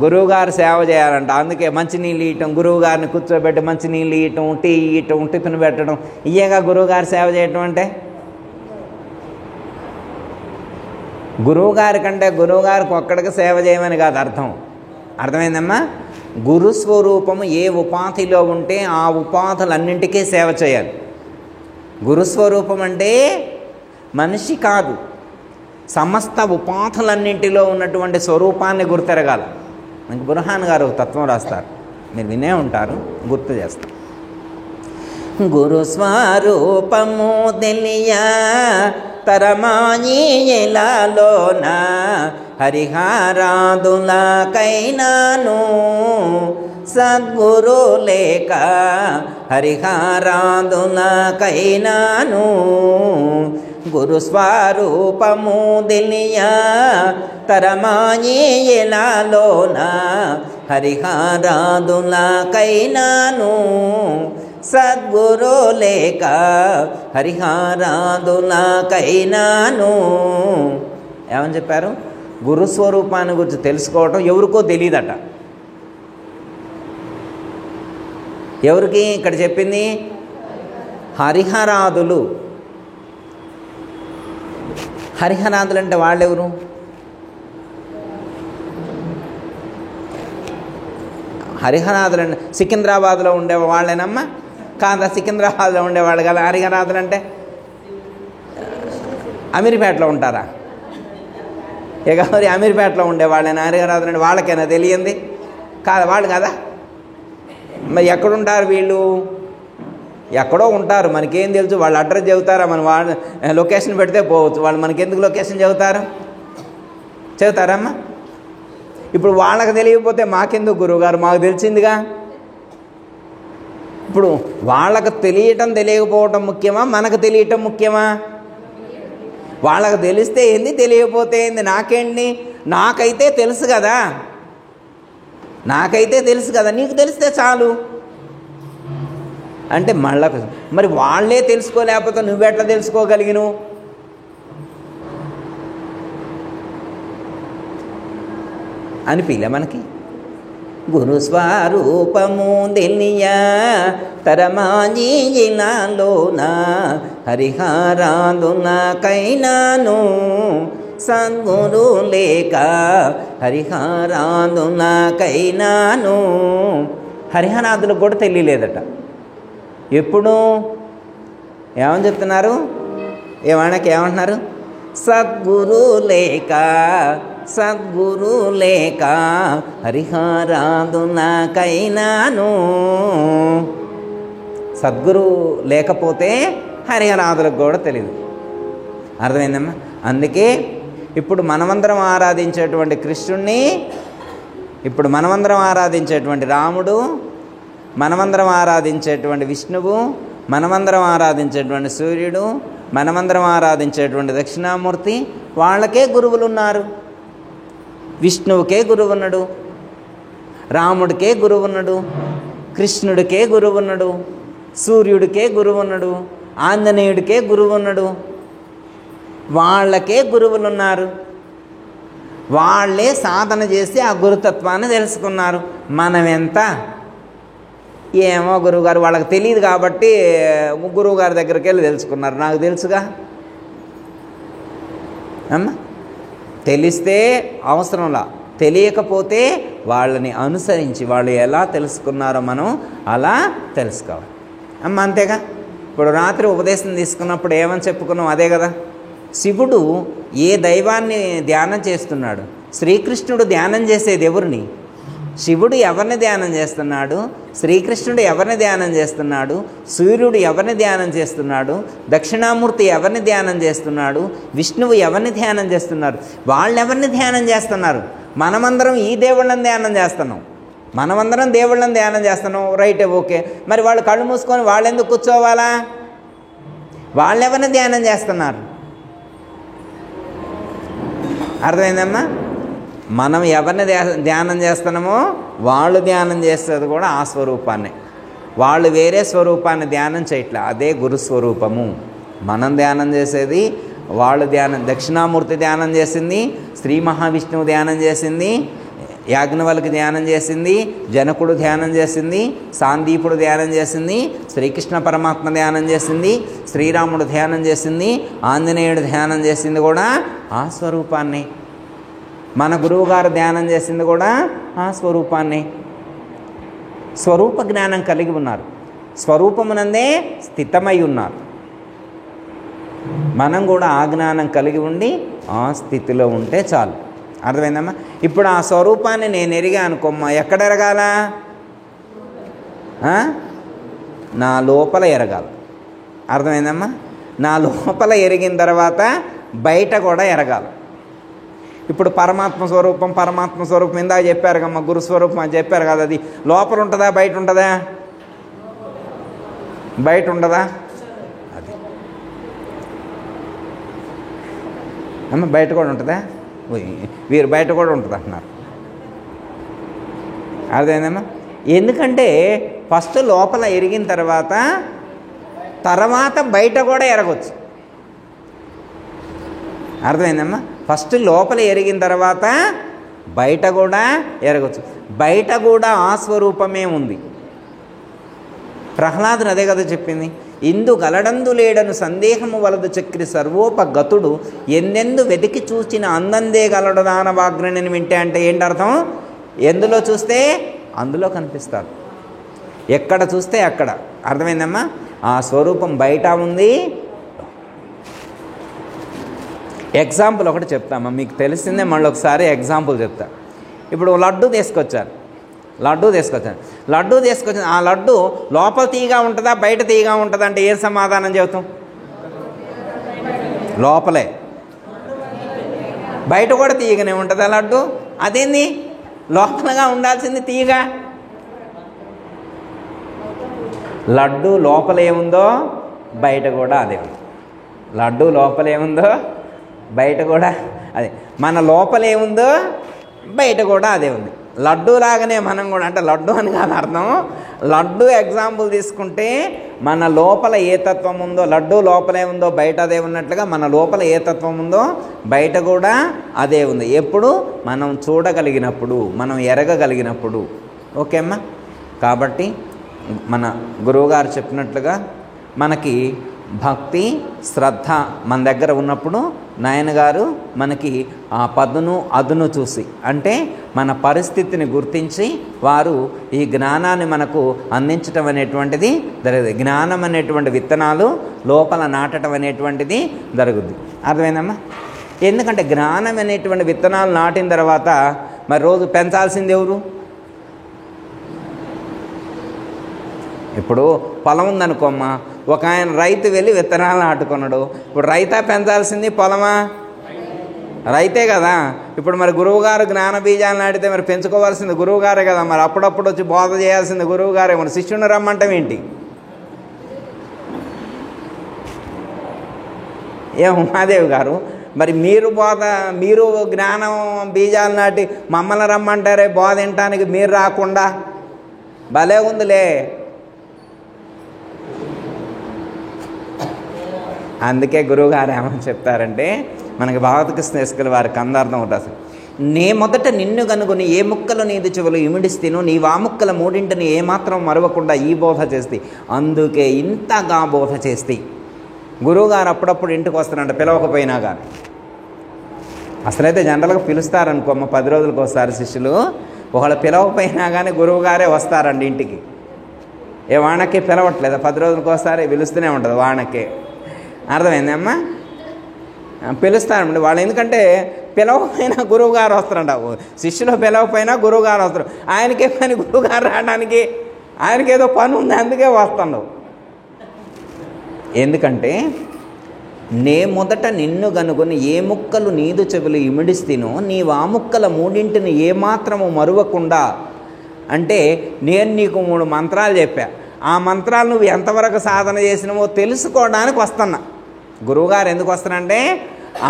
గురువుగారు సేవ చేయాలంట. అందుకే మంచినీళ్ళు ఇవ్వటం, గురువుగారిని కూర్చోబెట్టి మంచినీళ్ళు ఇవ్వటం, టీ ఇవ్వటం, టిఫిన్ పెట్టడం, ఇయ్యగా గురువుగారు సేవ చేయటం అంటే. గురువుగారి కంటే గురువుగారికి ఒక్కడికి సేవ చేయమని కాదు అర్థం. అర్థమైందమ్మా? గురుస్వరూపము ఏ ఉపాధిలో ఉంటే ఆ ఉపాధులన్నింటికీ సేవ చేయాలి. గురుస్వరూపం అంటే మనిషి కాదు, సమస్త ఉపాధులన్నింటిలో ఉన్నటువంటి స్వరూపాన్ని గుర్తెరగాలి. మనకి బుర్హాన్ గారు ఒక తత్వం రాస్తారు, మీరు వినే ఉంటారు, గుర్తు చేస్తారు. గురుస్వరూపము తెలియా తరమాయిలాలోన హరిహరాదులకైనాను సద్గురు లేక హరిహరాదులకైనాను గురుస్వరూపము తెలియా తరమాయిలాలోన హరిహరాదులకైనాను సద్గురు లేక హరిహరాదులకైనాను. ఏమని చెప్పారు? గురుస్వరూపాన్ని గురించి తెలుసుకోవటం ఎవరికో తెలియదట. ఎవరికి ఇక్కడ చెప్పింది? హరిహరాదులు. హరిహరాదులు అంటే వాళ్ళెవరు? హరిహరాదులు అంటే సికింద్రాబాద్లో ఉండే వాళ్ళేనమ్మా? కాదా, సికింద్రాబాద్లో ఉండేవాళ్ళు కదా. హరిహరాదులు అంటే అమీర్పేటలో ఉంటారా? ఇక మరి అమీర్పేటలో ఉండేవాళ్ళైనా హరిహరాదులు అంటే వాళ్ళకైనా తెలియంది కాదా? వాళ్ళు కదా. మరి ఎక్కడుంటారు వీళ్ళు? ఎక్కడో ఉంటారు, మనకేం తెలుసు? వాళ్ళు అడ్రస్ చెబుతారా? మనం వాళ్ళ లొకేషన్ పెడితే పోవచ్చు. వాళ్ళు మనకెందుకు లొకేషన్ చెబుతారు? చెబుతారమ్మా? ఇప్పుడు వాళ్ళకి తెలియకపోతే మాకెందుకు గురువుగారు? మాకు తెలిసిందిగా. ఇప్పుడు వాళ్ళకు తెలియటం తెలియకపోవటం ముఖ్యమా, మనకు తెలియటం ముఖ్యమా? వాళ్ళకు తెలిస్తే ఏంది, తెలియకపోతే ఏంది, నాకేంటి? నాకైతే తెలుసు కదా, నాకైతే తెలుసు కదా, నీకు తెలిస్తే చాలు అంటే మళ్ళా. మరి వాళ్ళే తెలుసుకోలేకపోతే నువ్వెట్లా తెలుసుకోగలిగిను? అనిపిలే మనకి? గురుస్వరూపము తెలియా తరమాయిలాలోన హరిహరాదులకైనాను సద్గురు లేక హరిహరాదులకైనాను. హరిహరాదులకు కూడా తెలియలేదట. ఎప్పుడు? ఏమని చెప్తున్నారు? ఏమనకి ఏమంటున్నారు? సద్గురు లేక, సద్గురు లేక హరిహరాదులకైనాను. సద్గురు లేకపోతే హరిహరాదులకు కూడా తెలియదు. అర్థమైందమ్మా? అందుకే ఇప్పుడు మనమందరం ఆరాధించేటువంటి కృష్ణుణ్ణి, ఇప్పుడు మనమందరం ఆరాధించేటువంటి రాముడు, మనమందరం ఆరాధించేటువంటి విష్ణువు, మనమందరం ఆరాధించేటువంటి సూర్యుడు, మనమందరం ఆరాధించేటువంటి దక్షిణామూర్తి, వాళ్ళకే గురువులు ఉన్నారు. విష్ణువుకే గురువు ఉన్నాడు, రాముడికే గురువు ఉన్నాడు, కృష్ణుడికే గురువు ఉన్నాడు, సూర్యుడికే గురువు ఉన్నాడు, ఆంజనేయుడికే గురువు ఉన్నాడు. వాళ్ళకే గురువులు ఉన్నారు. వాళ్ళే సాధన చేసి ఆ గురుతత్వాన్ని తెలుసుకున్నారు. మనమెంత? ఏమో గురువుగారు వాళ్ళకి తెలియదు కాబట్టి గురువుగారి దగ్గరికి వెళ్ళి తెలుసుకున్నారు. నాకు తెలుసుగా అమ్మా. తెలిస్తే అవసరంలా, తెలియకపోతే వాళ్ళని అనుసరించి వాళ్ళు ఎలా తెలుసుకున్నారో మనం అలా తెలుసుకోవాలి అమ్మ. అంతేగా? ఇప్పుడు రాత్రి ఉపదేశం తీసుకున్నప్పుడు ఏమని చెప్పుకున్నాం? అదే కదా. శివుడు ఏ దైవాన్ని ధ్యానం చేస్తున్నాడు? శ్రీకృష్ణుడు ధ్యానం చేసేది ఎవరిని? శివుడు ఎవరిని ధ్యానం చేస్తున్నాడు, శ్రీకృష్ణుడు ఎవరిని ధ్యానం చేస్తున్నాడు, సూర్యుడు ఎవరిని ధ్యానం చేస్తున్నాడు, దక్షిణామూర్తి ఎవరిని ధ్యానం చేస్తున్నాడు, విష్ణువు ఎవరిని ధ్యానం చేస్తున్నారు, వాళ్ళెవరిని ధ్యానం చేస్తున్నారు. మనమందరం ఈ దేవుళ్ళని ధ్యానం చేస్తున్నాం, మనమందరం దేవుళ్ళని ధ్యానం చేస్తున్నాం, రైట్, ఓకే. మరి వాళ్ళు కళ్ళు మూసుకొని వాళ్ళు ఎందుకు కూర్చోవాలా? వాళ్ళెవరిని ధ్యానం చేస్తున్నారు? అర్థమైందమ్మా? మనం ఎవరిని ధ్యానం చేస్తున్నామో వాళ్ళు ధ్యానం చేసేది కూడా ఆ స్వరూపాన్ని. వాళ్ళు వేరే స్వరూపాన్ని ధ్యానం చేయట్లే, అదే గురుస్వరూపము. మనం ధ్యానం చేసేది వాళ్ళు ధ్యానం. దక్షిణామూర్తి ధ్యానం చేసింది, శ్రీ మహావిష్ణువు ధ్యానం చేసింది, యాజ్ఞవల్కి ధ్యానం చేసింది, జనకుడు ధ్యానం చేసింది, సాందీపుడు ధ్యానం చేసింది, శ్రీకృష్ణ పరమాత్మ ధ్యానం చేసింది, శ్రీరాముడు ధ్యానం చేసింది, ఆంజనేయుడు ధ్యానం చేసింది కూడా ఆ స్వరూపాన్ని. మన గురువుగారు ధ్యానం చేసింది కూడా ఆ స్వరూపాన్ని. స్వరూప జ్ఞానం కలిగి ఉన్నారు, స్వరూపమునందే స్థితమై ఉన్నారు. మనం కూడా ఆ జ్ఞానం కలిగి ఉండి ఆ స్థితిలో ఉంటే చాలు. అర్థమైందమ్మా? ఇప్పుడు ఆ స్వరూపాన్ని నేను ఎరిగా అనుకోమ్మా, ఎక్కడ ఎరగాల? నా లోపల ఎరగాలి. అర్థమైందమ్మా? నా లోపల ఎరిగిన తర్వాత బయట కూడా ఎరగాలి. ఇప్పుడు పరమాత్మ స్వరూపం ఇందాక చెప్పారు కమ్మా, గురుస్వరూపం అని చెప్పారు కదా, అది లోపల ఉంటుందా బయట ఉంటుందా? బయట ఉండదా? అది అమ్మ బయట కూడా ఉంటుందా? వీరు బయట కూడా ఉంటుంది అంటున్నారు. అదేనమ్మా? ఎందుకంటే ఫస్ట్ లోపల ఎరిగిన తర్వాత బయట కూడా ఎరగవచ్చు. అర్థమైందమ్మా? ఫస్ట్ లోపల ఎరిగిన తర్వాత బయట కూడా ఎరగవచ్చు. బయట కూడా ఆ స్వరూపమే ఉంది. ప్రహ్లాదుడు అదే కదా చెప్పింది, ఇందు గలడందు లేడను సందేహము వలదు చక్రి సర్వోపగతుడు ఎందెందు వెతికి చూచిన అందందే గలడు దానవాగ్రని వింటే. అంటే ఏంటి అర్థం? ఎందులో చూస్తే అందులో కనిపిస్తారు, ఎక్కడ చూస్తే అక్కడ. అర్థమైందమ్మా? ఆ స్వరూపం బయట ఉంది. ఎగ్జాంపుల్ ఒకటి చెప్తామా, మీకు తెలిసిందే, మళ్ళీ ఒకసారి ఎగ్జాంపుల్ చెప్తా. ఇప్పుడు లడ్డు తీసుకొచ్చాను, ఆ లడ్డు లోపల తీయగా ఉంటుందా బయట తీయగా ఉంటుందా అంటే ఏం సమాధానం చెబుతాం? లోపలే. బయట కూడా తీయగానే ఉంటుందా లడ్డు? అదేంది, లోపలగా ఉండాల్సింది తీయగా. లడ్డు లోపల ఏముందో బయట కూడా అదే ఉంది. లడ్డు లోపల ఏముందో బయట కూడా అదే. మన లోపల ఏముందో బయట కూడా అదే ఉంది. లడ్డు లాగానే మనం కూడా, అంటే లడ్డు అని కాదు అర్థం, లడ్డు ఎగ్జాంపుల్ తీసుకుంటే మన లోపల ఏ తత్వం ఉందో, లడ్డు లోపలే ఉందో బయట అదే ఉన్నట్లుగా మన లోపల ఏ తత్వం ఉందో బయట కూడా అదే ఉంది. ఎప్పుడు? మనం చూడగలిగినప్పుడు, మనం ఎరగగలిగినప్పుడు. ఓకే అమ్మా? కాబట్టి మన గురువుగారు చెప్పినట్లుగా మనకి భక్తి శ్రద్ధ మన దగ్గర ఉన్నప్పుడు నాయనగారు మనకి ఆ పదును అదును చూసి, అంటే మన పరిస్థితిని గుర్తించి వారు ఈ జ్ఞానాన్ని మనకు అందించటం అనేటువంటిది జరుగుతుంది. జ్ఞానం అనేటువంటి విత్తనాలు లోపల నాటడం అనేటువంటిది జరుగుద్ది. అర్థమైందమ్మా? ఎందుకంటే జ్ఞానం అనేటువంటి విత్తనాలు నాటిన తర్వాత మరి రోజు పెంచాల్సింది ఎవరు? ఇప్పుడు పొలం ఉందనుకోమ్మా, ఒక ఆయన రైతు వెళ్ళి విత్తనాలు నాటుకున్నాడు. ఇప్పుడు రైతా పెంచాల్సింది పొలమా? రైతే కదా. ఇప్పుడు మరి గురువుగారు జ్ఞాన బీజాలు నాటితే మరి పెంచుకోవాల్సింది గురువుగారే కదా. మరి అప్పుడప్పుడు వచ్చి బోధ చేయాల్సింది గురువుగారే. మరి శిష్యుని రమ్మంటాం ఏంటి? ఉమాదేవి గారు, మరి మీరు జ్ఞానం బీజాలు నాటి మమ్మల్ని రమ్మంటారే బోధ వినటానికి, మీరు రాకుండా? భలే ఉందిలే. అందుకే గురువుగారు ఏమని చెప్తారంటే, మనకి భాగవతకృష్ణ ఇసుకల వారికి అందర్థం ఉంటుంది. నే మొదట నిన్ను కనుగొని ఏ ముక్కలు నీది చెవులు ఇమిడిస్తేనో నీవు ఆ ముక్కల మూడింటిని ఏమాత్రం మరవకుండా ఈ బోధ చేస్తే, అందుకే ఇంతగా బోధ చేస్తే. గురువుగారు అప్పుడప్పుడు ఇంటికి వస్తారంట, పిలవకపోయినా కానీ. అసలైతే జనరల్గా పిలుస్తారనుకోమ్మ 10 రోజులకు ఒకసారి శిష్యులు. ఒకళ్ళు పిలవకపోయినా కానీ గురువుగారే వస్తారండి ఇంటికి. ఏ వాణకే పిలవట్లేదు, 10 రోజులకు ఒకసారి పిలుస్తూనే ఉంటుంది వాణకే. అర్థమైందమ్మా? పిలుస్తారండి వాళ్ళు. ఎందుకంటే పిలవకపోయినా గురువు గారు వస్తారంట, శిష్యులు పిలవకపోయినా గురువు గారు వస్తారు. ఆయనకే పని గురువు గారు రావడానికి, ఆయనకేదో పని ఉంది అందుకే వస్తున్నావు. ఎందుకంటే నే మొదట నిన్ను గనుగొని ఏ ముక్కలు నీదు చెవులు ఇమిడిస్తేనో నీవు ఆ ముక్కల మూడింటిని ఏమాత్రము మరువకుండా, అంటే నేను నీకు 3 మంత్రాలు చెప్పా, ఆ మంత్రాలు నువ్వు ఎంతవరకు సాధన చేసినావో తెలుసుకోవడానికి వస్తున్నా. గురువుగారు ఎందుకు వస్తారంటే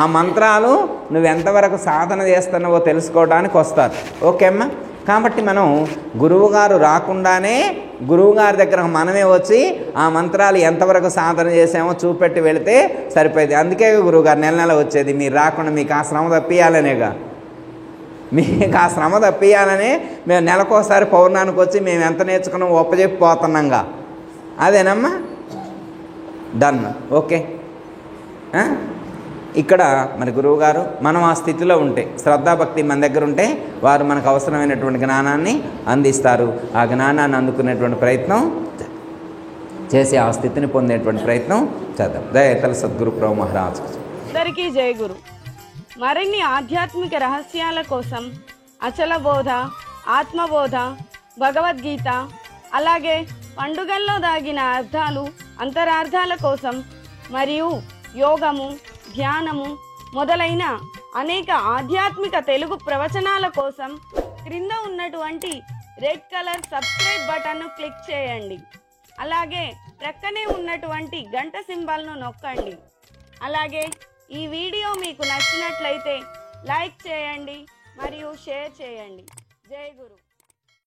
ఆ మంత్రాలు నువ్వు ఎంతవరకు సాధన చేస్తున్నావో తెలుసుకోవడానికి వస్తారు. ఓకే అమ్మా. కాబట్టి మనం గురువుగారు రాకుండానే గురువుగారి దగ్గర మనమే వచ్చి ఆ మంత్రాలు ఎంతవరకు సాధన చేసామో చూపెట్టి వెళితే సరిపోయింది. అందుకే గురువుగారు నెల నెల వచ్చేది, మీరు రాకుండా మీకు ఆ శ్రమ తప్పియాలనేగా, మీకు ఆ శ్రమ తప్పియాలనే మేము నెలకోసారి పౌర్ణానికి వచ్చి మేము ఎంత నేర్చుకున్నాం ఒప్పజెప్పిపోతున్నాంగా. అదేనమ్మా, డన్. ఓకే. ఇక్కడ మరి గురువుగారు మనం ఆ స్థితిలో ఉంటే, శ్రద్ధాభక్తి మన దగ్గర ఉంటే వారు మనకు అవసరమైనటువంటి జ్ఞానాన్ని అందిస్తారు. ఆ జ్ఞానాన్ని అందుకునేటువంటి ప్రయత్నం చేసి ఆ స్థితిని పొందేటువంటి ప్రయత్నం చేద్దాం. దయతల సద్గురు ప్రభు మహారాజ్ అందరికీ జై గురు. మరిన్ని ఆధ్యాత్మిక రహస్యాల కోసం అచల బోధ, ఆత్మబోధ, భగవద్గీత, అలాగే పండుగల్లో దాగిన అర్థాలు, అంతరార్థాల కోసం మరియు యోగము, ధ్యానము మొదలైన అనేక ఆధ్యాత్మిక తెలుగు ప్రవచనాల కోసం క్రింద ఉన్నటువంటి రెడ్ కలర్ సబ్స్క్రైబ్ బటన్ను క్లిక్ చేయండి. అలాగే ప్రక్కనే ఉన్నటువంటి గంట సింబల్ను నొక్కండి. అలాగే ఈ వీడియో మీకు నచ్చినట్లయితే లైక్ చేయండి మరియు షేర్ చేయండి. జై గురు.